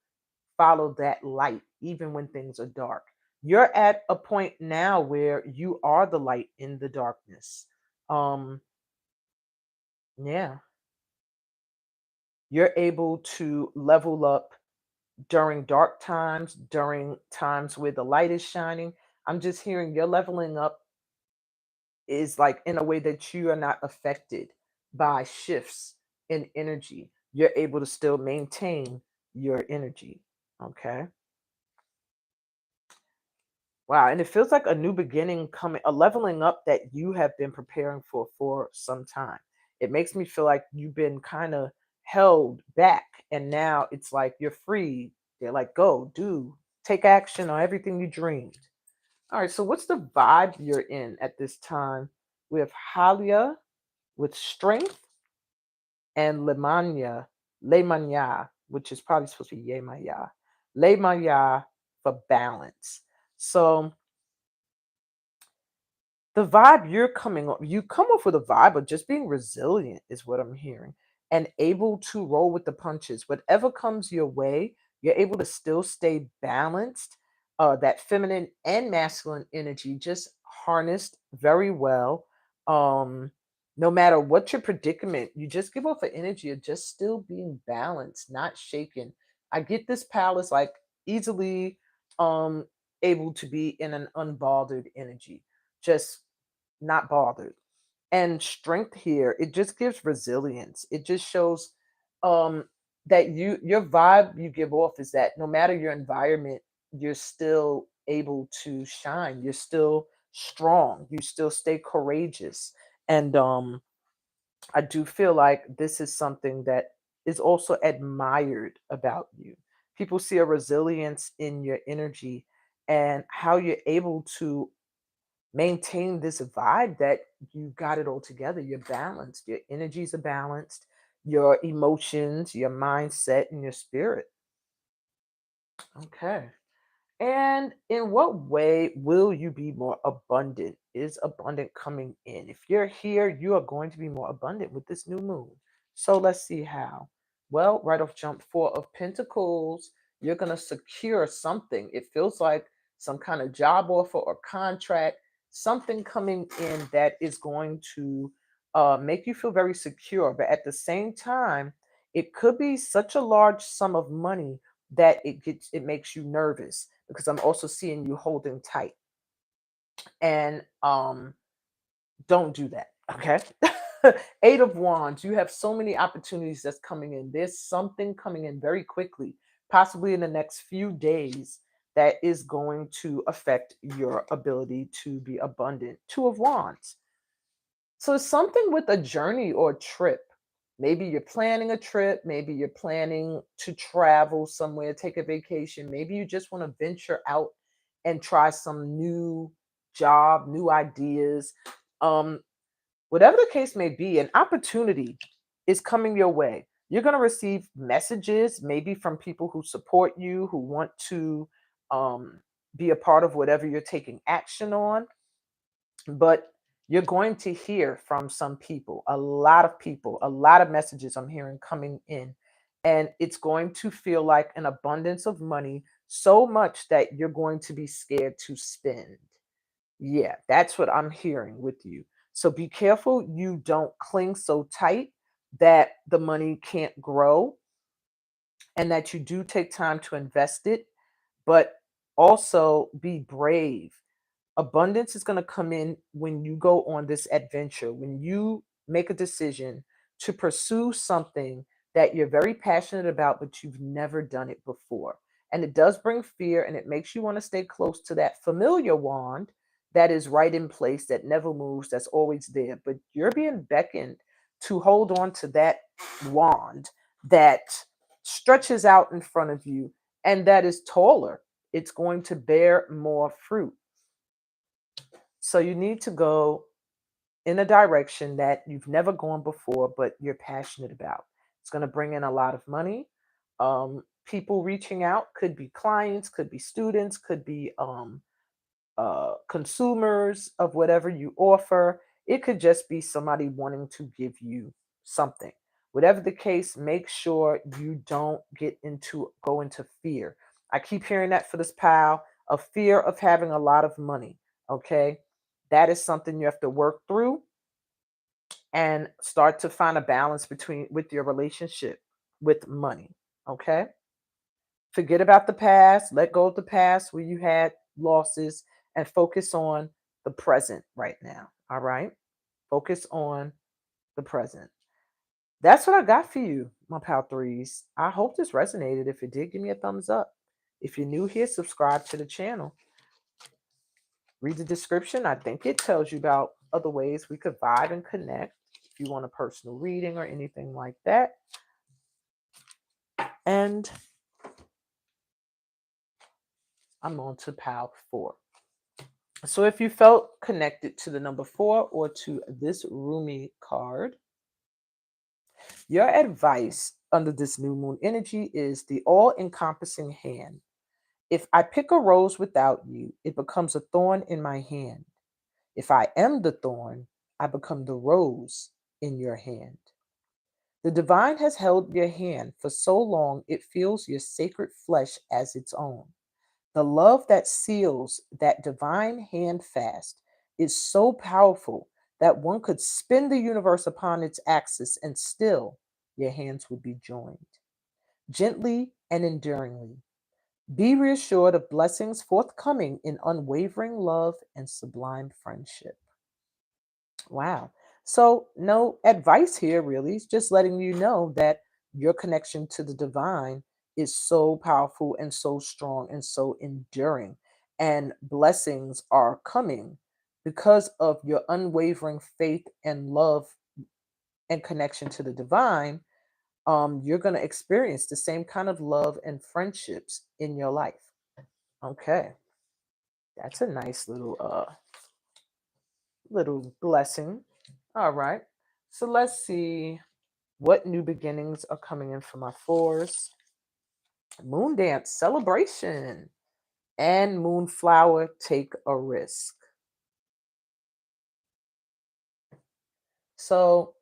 follow that light, even when things are dark. You're at a point now where you are the light in the darkness. Um, yeah, you're able to level up during dark times, during times where the light is shining. I'm just hearing you're leveling up is like in a way that you are not affected by shifts in energy. You're able to still maintain your energy. Okay. Wow. And it feels like a new beginning coming, a leveling up that you have been preparing for some time. It makes me feel like you've been kind of held back and now it's like you're free. They're like, go, do, take action on everything you dreamed. All right. So, what's the vibe you're in at this time? We have Halia with strength and Lemanya, which is probably supposed to be Yemaya. Lemanya for balance. So the vibe you're coming up, you come up with a vibe of just being resilient, is what I'm hearing, and able to roll with the punches. Whatever comes your way, you're able to still stay balanced. That feminine and masculine energy just harnessed very well. No matter what your predicament, you just give off an energy of just still being balanced, not shaken. I get this palace like easily um able to be in an unbothered energy, just not bothered. And strength here, it just gives resilience. It just shows um that your vibe you give off is that no matter your environment, you're still able to shine. You're still strong. You still stay courageous. And I do feel like this is something that is also admired about you. People see a resilience in your energy and how you're able to maintain this vibe that you got it all together. You're balanced. Your energies are balanced. Your emotions, your mindset, and your spirit. Okay. And in what way will you be more abundant? Is abundant coming in? If you're here, you are going to be more abundant with this new moon. So let's see how. Well, right off jump, Four of Pentacles, you're going to secure something. It feels like some kind of job offer or contract, something coming in that is going to make you feel very secure. But at the same time, it could be such a large sum of money that it makes you nervous because I'm also seeing you holding tight. And don't do that. Okay. Eight of Wands, you have so many opportunities that's coming in. There's something coming in very quickly, possibly in the next few days, that is going to affect your ability to be abundant. Two of Wands. So it's something with a journey or a trip. Maybe you're planning a trip. Maybe you're planning to travel somewhere, take a vacation. Maybe you just want to venture out and try some new job, new ideas. Um, Whatever the case may be, an opportunity is coming your way. You're going to receive messages, maybe from people who support you, who want to be a part of whatever you're taking action on, but you're going to hear from some people, a lot of messages I'm hearing coming in. And it's going to feel like an abundance of money, so much that you're going to be scared to spend. Yeah, that's what I'm hearing with you. So be careful you don't cling so tight that the money can't grow and that you do take time to invest it, but also be brave. Abundance is going to come in when you go on this adventure, when you make a decision to pursue something that you're very passionate about, but you've never done it before. And it does bring fear, and it makes you want to stay close to that familiar wand that is right in place, that never moves, that's always there. But you're being beckoned to hold on to that wand that stretches out in front of you and that is taller. It's going to bear more fruit. So you need to go in a direction that you've never gone before, but you're passionate about. It's going to bring in a lot of money. People reaching out could be clients, could be students, could be consumers of whatever you offer. It could just be somebody wanting to give you something. Whatever the case, make sure you don't go into fear. I keep hearing that for this pal, a fear of having a lot of money. Okay. That is something you have to work through and start to find a balance between with your relationship with money. Okay. Forget about the past, let go of the past where you had losses and focus on the present right now. All right. Focus on the present. That's what I got for you, my pal threes. I hope this resonated. If it did, give me a thumbs up. If you're new here, subscribe to the channel. Read the description. I think it tells you about other ways we could vibe and connect if you want a personal reading or anything like that. And I'm on to pal 4. So if you felt connected to the number 4 or to this Rumi card, your advice under this new moon energy is the all-encompassing hand. If I pick a rose without you, it becomes a thorn in my hand. If I am the thorn, I become the rose in your hand. The divine has held your hand for so long it feels your sacred flesh as its own. The love that seals that divine hand fast is so powerful that one could spin the universe upon its axis and still your hands would be joined. Gently and enduringly, be reassured of blessings forthcoming in unwavering love and sublime friendship. Wow. So, no advice here, really. It's just letting you know that your connection to the divine is so powerful and so strong and so enduring. And blessings are coming because of your unwavering faith and love and connection to the divine. You're going to experience the same kind of love and friendships in your life. Okay. That's a nice little blessing. All right. So let's see what new beginnings are coming in for my 4s. Moon dance celebration and moonflower take a risk. So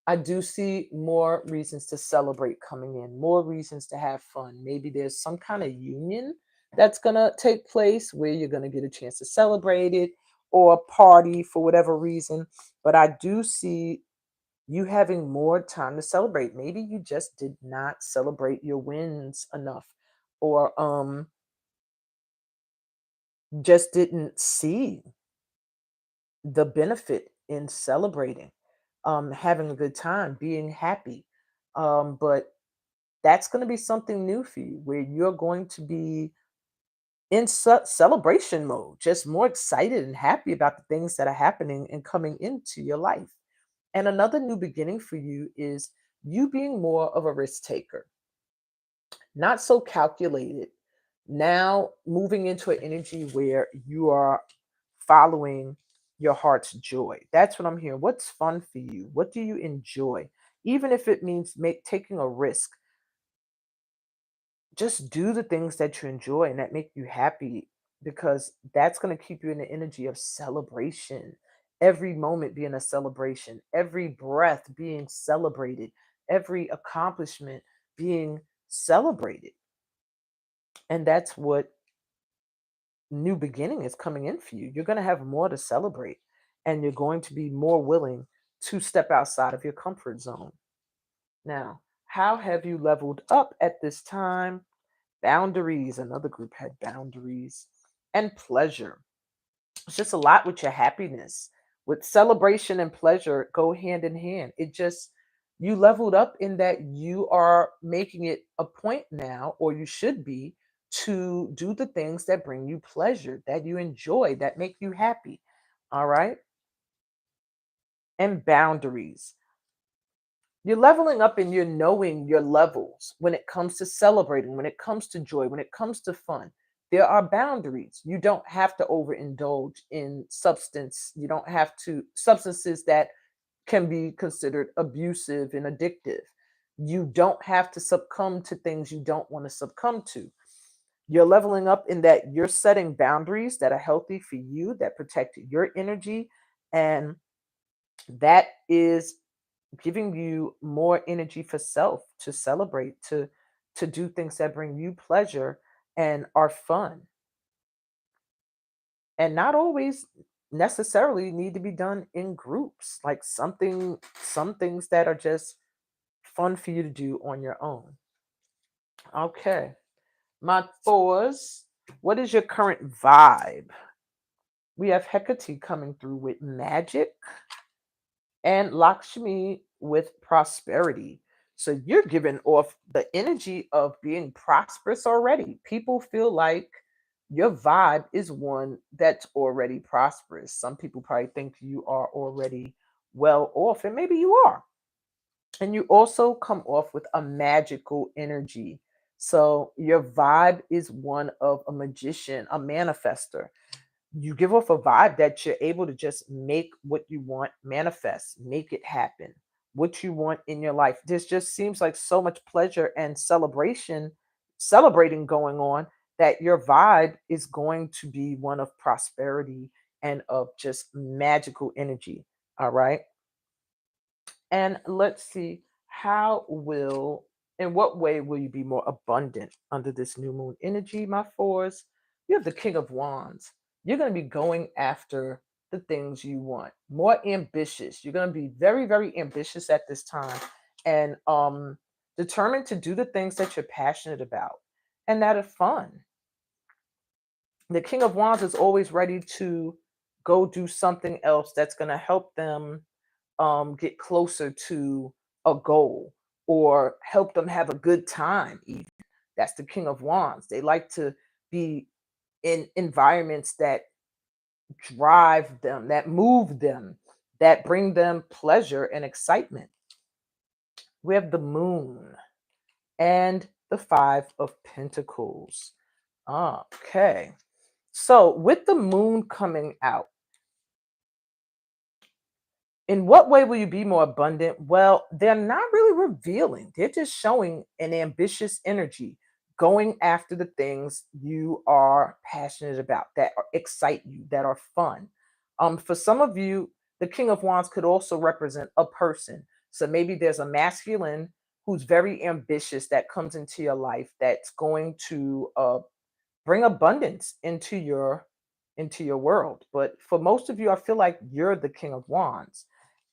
I do see more reasons to celebrate coming in, more reasons to have fun. Maybe there's some kind of union that's going to take place where you're going to get a chance to celebrate it or party for whatever reason. But I do see you having more time to celebrate. Maybe you just did not celebrate your wins enough or just didn't see the benefit in celebrating, having a good time, being happy. But that's going to be something new for you where you're going to be in celebration mode, just more excited and happy about the things that are happening and coming into your life. And another new beginning for you is you being more of a risk taker, not so calculated. Now moving into an energy where you are following your heart's joy. That's what I'm hearing. What's fun for you? What do you enjoy? Even if it means taking a risk, just do the things that you enjoy and that make you happy because that's going to keep you in the energy of celebration. Every moment being a celebration, every breath being celebrated, every accomplishment being celebrated. And that's what new beginning is coming in for you. You're going to have more to celebrate and you're going to be more willing to step outside of your comfort zone. Now, how have you leveled up at this time? Boundaries. Another group had boundaries and pleasure. It's just a lot with your happiness. With celebration and pleasure go hand in hand. It just, you leveled up in that you are making it a point now, or you should be, to do the things that bring you pleasure, that you enjoy, that make you happy. All right. And boundaries. You're leveling up and you're knowing your levels when it comes to celebrating, when it comes to joy, when it comes to fun. There are boundaries. You don't have to overindulge in substance. You don't have to, substances that can be considered abusive and addictive. You don't have to succumb to things you don't want to succumb to. You're leveling up in that you're setting boundaries that are healthy for you, that protect your energy, and that is giving you more energy for self, to celebrate, to do things that bring you pleasure and are fun, and not always necessarily need to be done in groups, like some things that are just fun for you to do on your own. Okay, my fours, what is your current vibe? We have Hecate coming through with magic and Lakshmi with prosperity. So you're giving off the energy of being prosperous already. People feel like your vibe is one that's already prosperous. Some people probably think you are already well off, and maybe you are. And you also come off with a magical energy. So your vibe is one of a magician, a manifester. You give off a vibe that you're able to just make what you want manifest, make it happen, what you want in your life. This just seems like so much pleasure and celebrating going on, that your vibe is going to be one of prosperity and of just magical energy. All right. And let's see, in what way will you be more abundant under this new moon energy, my fours? You have the King of Wands. You're going to be going after the things you want, more ambitious. You're going to be very, very ambitious at this time, and determined to do the things that you're passionate about and that are fun. The King of Wands is always ready to go do something else that's going to help them get closer to a goal, or help them have a good time even. That's the King of Wands. They like to be in environments that drive them, that move them, that bring them pleasure and excitement. We have the Moon and the Five of Pentacles. Okay. So with the Moon coming out, in what way will you be more abundant? Well, they're not really revealing. They're just showing an ambitious energy, going after the things you are passionate about, that excite you, that are fun. For some of you, the King of Wands could also represent a person. So maybe there's a masculine who's very ambitious that comes into your life, that's going to bring abundance into your world. But for most of you, I feel like you're the King of Wands,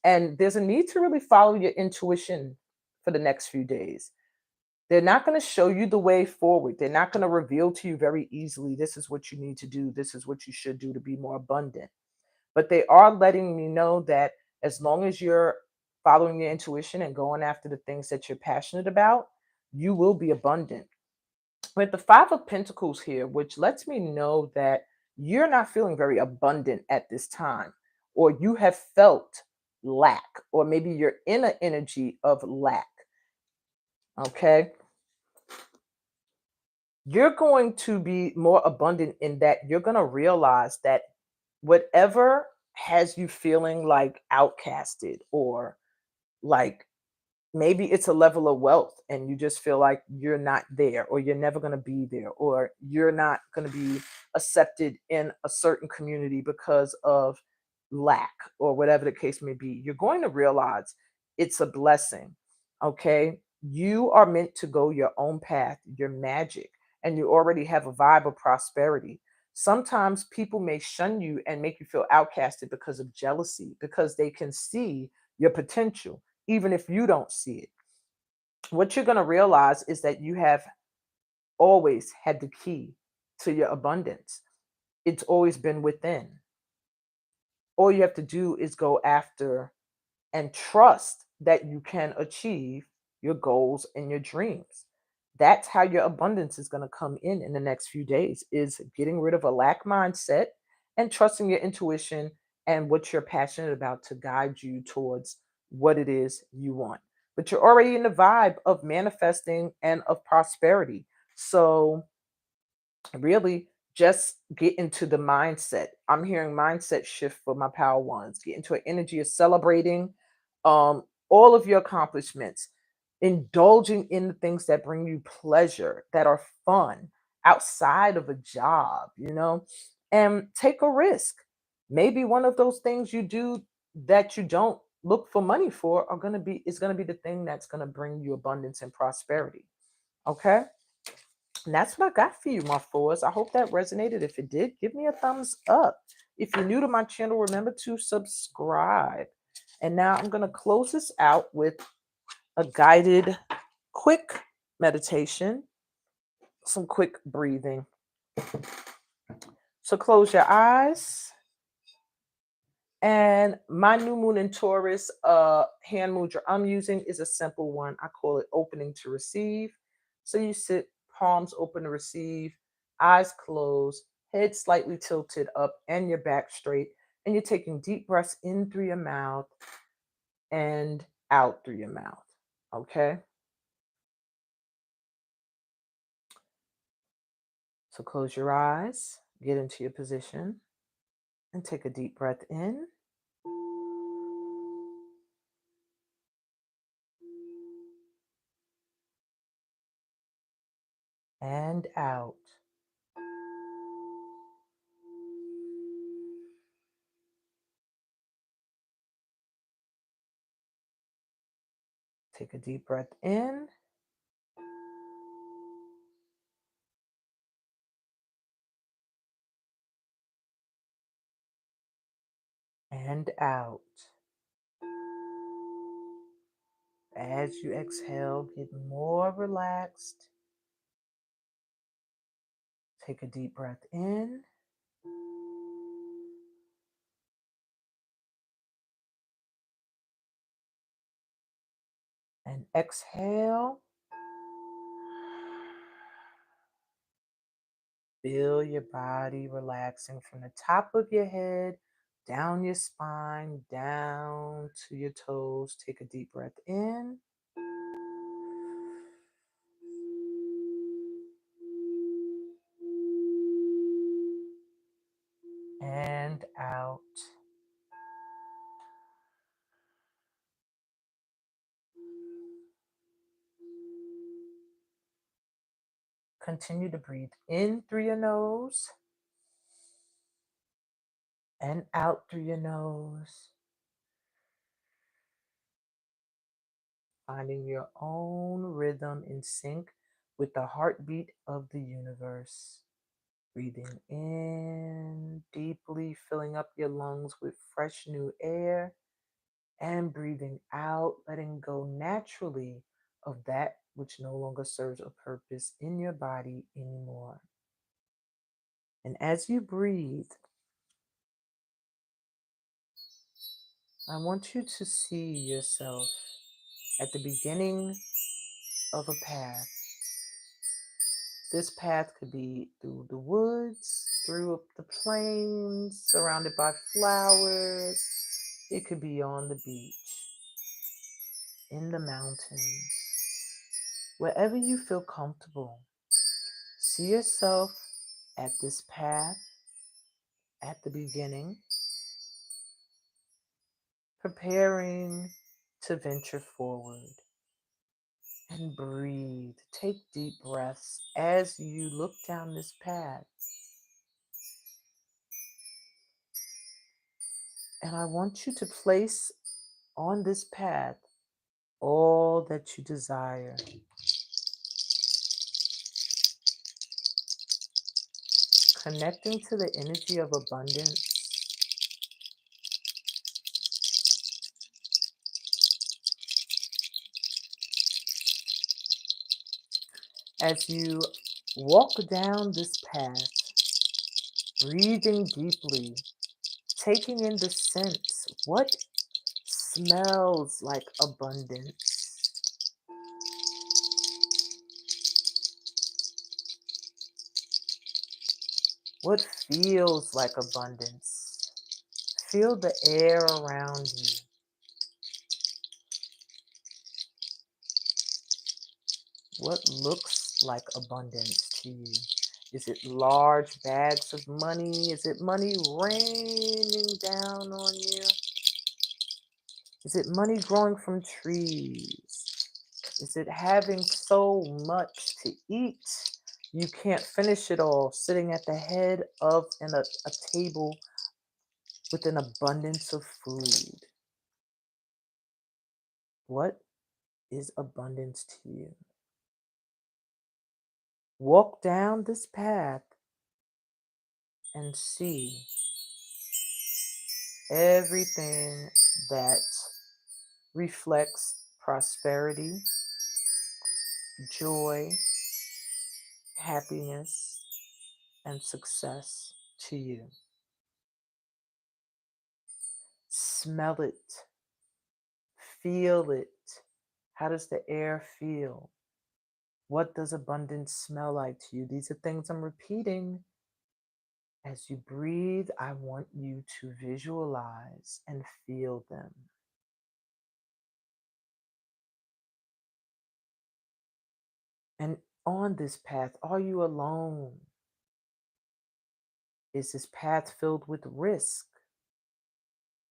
and there's a need to really follow your intuition for the next few days. They're not going to show you the way forward. They're not going to reveal to you very easily, this is what you need to do, this is what you should do to be more abundant. But they are letting me know that as long as you're following your intuition and going after the things that you're passionate about, you will be abundant. With the Five of Pentacles here, which lets me know that you're not feeling very abundant at this time, or you have felt lack, or maybe you're in an energy of lack. Okay. You're going to be more abundant in that you're going to realize that whatever has you feeling like outcasted, or like maybe it's a level of wealth and you just feel like you're not there, or you're never going to be there, or you're not going to be accepted in a certain community because of lack, or whatever the case may be. You're going to realize it's a blessing. Okay. You are meant to go your own path, your magic, and you already have a vibe of prosperity. Sometimes people may shun you and make you feel outcasted because of jealousy, because they can see your potential even if you don't see it. What you're going to realize is that you have always had the key to your abundance. It's always been within. All you have to do is go after and trust that you can achieve your goals and your dreams. That's how your abundance is going to come in the next few days, is getting rid of a lack mindset and trusting your intuition and what you're passionate about to guide you towards what it is you want. But you're already in the vibe of manifesting and of prosperity. So really just get into the mindset. I'm hearing mindset shift for my power ones. Get into an energy of celebrating all of your accomplishments, indulging in the things that bring you pleasure, that are fun outside of a job, and take a risk. Maybe one of those things you do that you don't look for money for is going to be the thing that's going to bring you abundance and prosperity. Okay? And that's what I got for you, my fours. I hope that resonated. If it did, give me a thumbs up. If you're new to my channel, remember to subscribe. And now I'm going to close this out with a guided, quick meditation, some quick breathing. So close your eyes. And my new moon in Taurus hand mudra I'm using is a simple one. I call it opening to receive. So you sit palms open to receive, eyes closed, head slightly tilted up, and your back straight. And you're taking deep breaths in through your mouth and out through your mouth. Okay? So close your eyes, get into your position, and take a deep breath in. And out. Take a deep breath in. And out. As you exhale, get more relaxed. Take a deep breath in. And exhale. Feel your body relaxing from the top of your head, down your spine, down to your toes. Take a deep breath in. And out. Continue to breathe in through your nose and out through your nose. Finding your own rhythm in sync with the heartbeat of the universe. Breathing in deeply, filling up your lungs with fresh new air, and breathing out, letting go naturally of that which no longer serves a purpose in your body anymore. And as you breathe, I want you to see yourself at the beginning of a path. This path could be through the woods, through the plains, surrounded by flowers. It could be on the beach, in the mountains, wherever you feel comfortable. See yourself at this path at the beginning, preparing to venture forward. And breathe. Take deep breaths as you look down this path. And I want you to place on this path all that you desire. Connecting to the energy of abundance. As you walk down this path, breathing deeply, taking in the sense. What smells like abundance? What feels like abundance? Feel the air around you. What looks like abundance to you? Is it large bags of money? Is it money raining down on you? Is it money growing from trees? Is it having so much to eat you can't finish it all, sitting at the head of a table with an abundance of food? What is abundance to you? Walk down this path and see everything that reflects prosperity, joy, happiness, and success to you. Smell it. Feel it. How does the air feel? What does abundance smell like to you? These are things I'm repeating. As you breathe, I want you to visualize and feel them. And on this path, are you alone? Is this path filled with risk?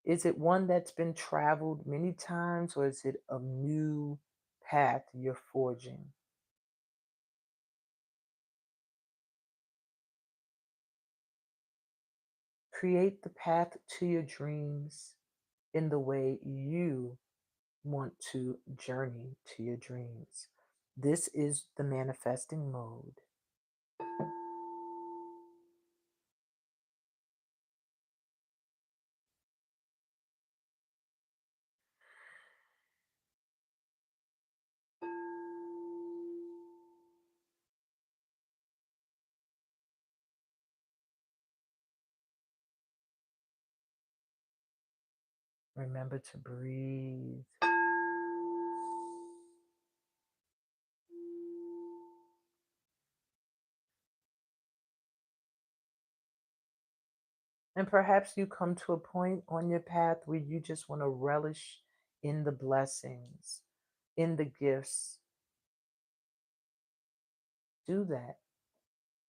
Is it one that's been traveled many times, or is it a new path you're forging? Create the path to your dreams in the way you want to journey to your dreams. This is the manifesting mode. Remember to breathe. And perhaps you come to a point on your path where you just want to relish in the blessings, in the gifts. Do that.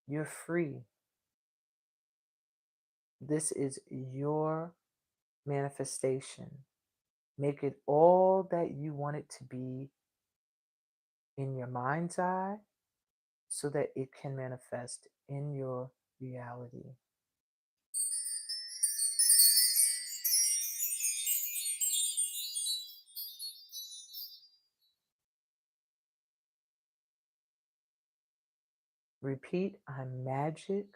You're free. This is your manifestation. Make it all that you want it to be in your mind's eye so that it can manifest in your reality. Repeat, I'm magic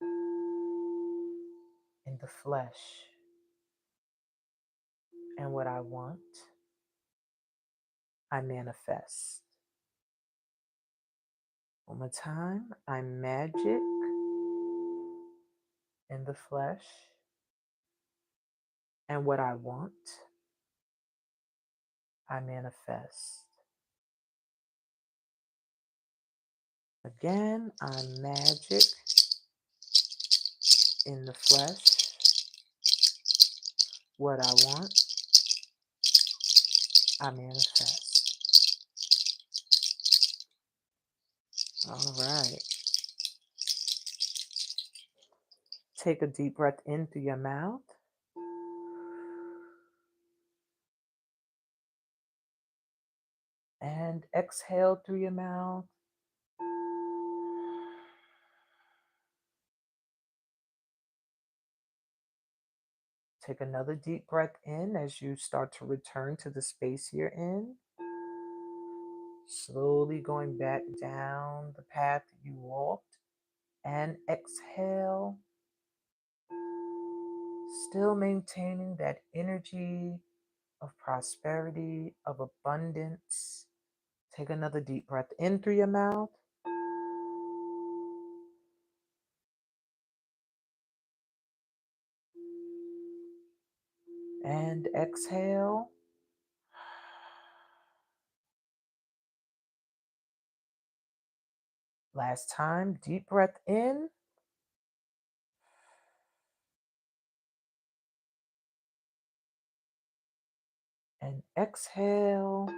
in the flesh. And what I want, I manifest. One more time, I'm magic in the flesh. And what I want, I manifest. Again, I'm magic in the flesh. What I want, I manifest. All right. Take a deep breath in through your mouth. And exhale through your mouth. Take another deep breath in as you start to return to the space you're in. Slowly going back down the path you walked. And exhale. Still maintaining that energy of prosperity, of abundance. Take another deep breath in through your mouth. And exhale. Last time, deep breath in. And exhale.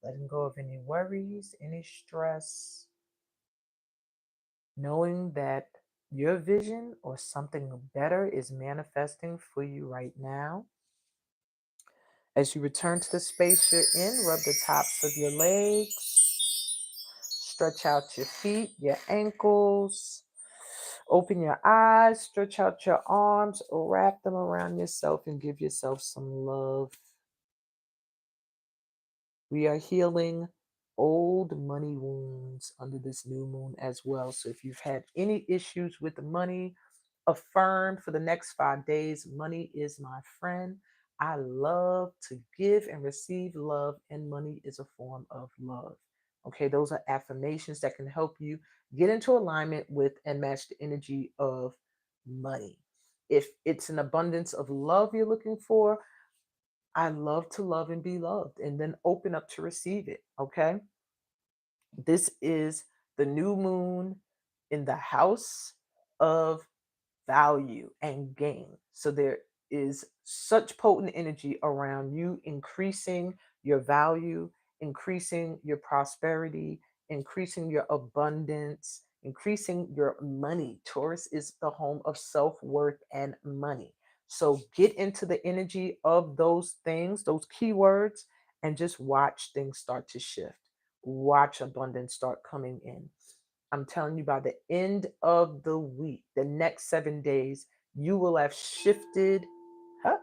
Letting go of any worries, any stress. Knowing that your vision or something better is manifesting for you right now. As you return to the space you're in, rub the tops of your legs, stretch out your feet, your ankles, open your eyes, stretch out your arms, wrap them around yourself and give yourself some love. We are healing old money wounds under this new moon as well. So if you've had any issues with the money, affirm for the next 5 days, money is my friend. I love to give and receive love, and money is a form of love. Okay, those are affirmations that can help you get into alignment with and match the energy of money. If it's an abundance of love you're looking for, I love to love and be loved, and then open up to receive it. Okay. This is the new moon in the house of value and gain. So there is such potent energy around you increasing your value, increasing your prosperity, increasing your abundance, increasing your money. Taurus is the home of self worth and money. So get into the energy of those things, those keywords, and just watch things start to shift. Watch abundance start coming in. I'm telling you, by the end of the week, the next 7 days, you will have shifted, huh?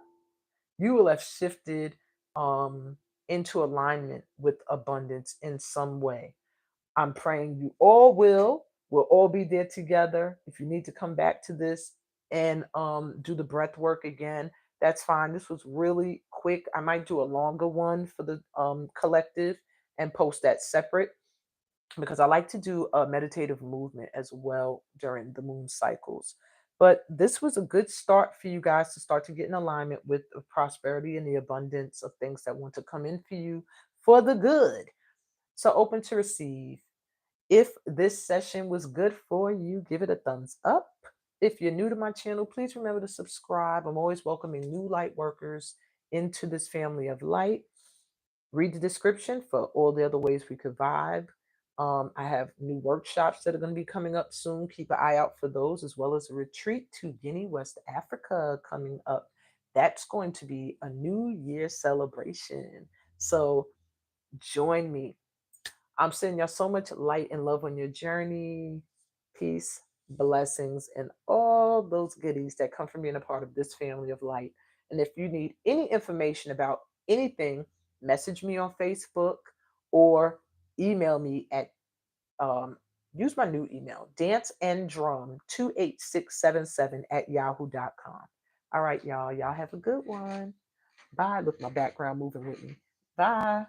You will have shifted into alignment with abundance in some way. I'm praying you all will. We'll all be there together. If you need to come back to this and do the breath work again, that's fine. This was really quick. I might do a longer one for the collective and post that separate, because I like to do a meditative movement as well during the moon cycles. But this was a good start for you guys to start to get in alignment with the prosperity and the abundance of things that want to come in for you for the good. So open to receive. If this session was good for you, give it a thumbs up. If you're new to my channel, please remember to subscribe. I'm always welcoming new light workers into this family of light. Read the description for all the other ways we could vibe. I have new workshops that are going to be coming up soon. Keep an eye out for those, as well as a retreat to Guinea, West Africa coming up. That's going to be a New Year celebration. So join me. I'm sending y'all so much light and love on your journey. Peace, blessings, and all those goodies that come from being a part of this family of light. And if you need any information about anything, message me on Facebook or email me at use my new email, danceanddrum28677 at yahoo.com. All right, y'all. Y'all have a good one. Bye. Look, my background moving with me. Bye.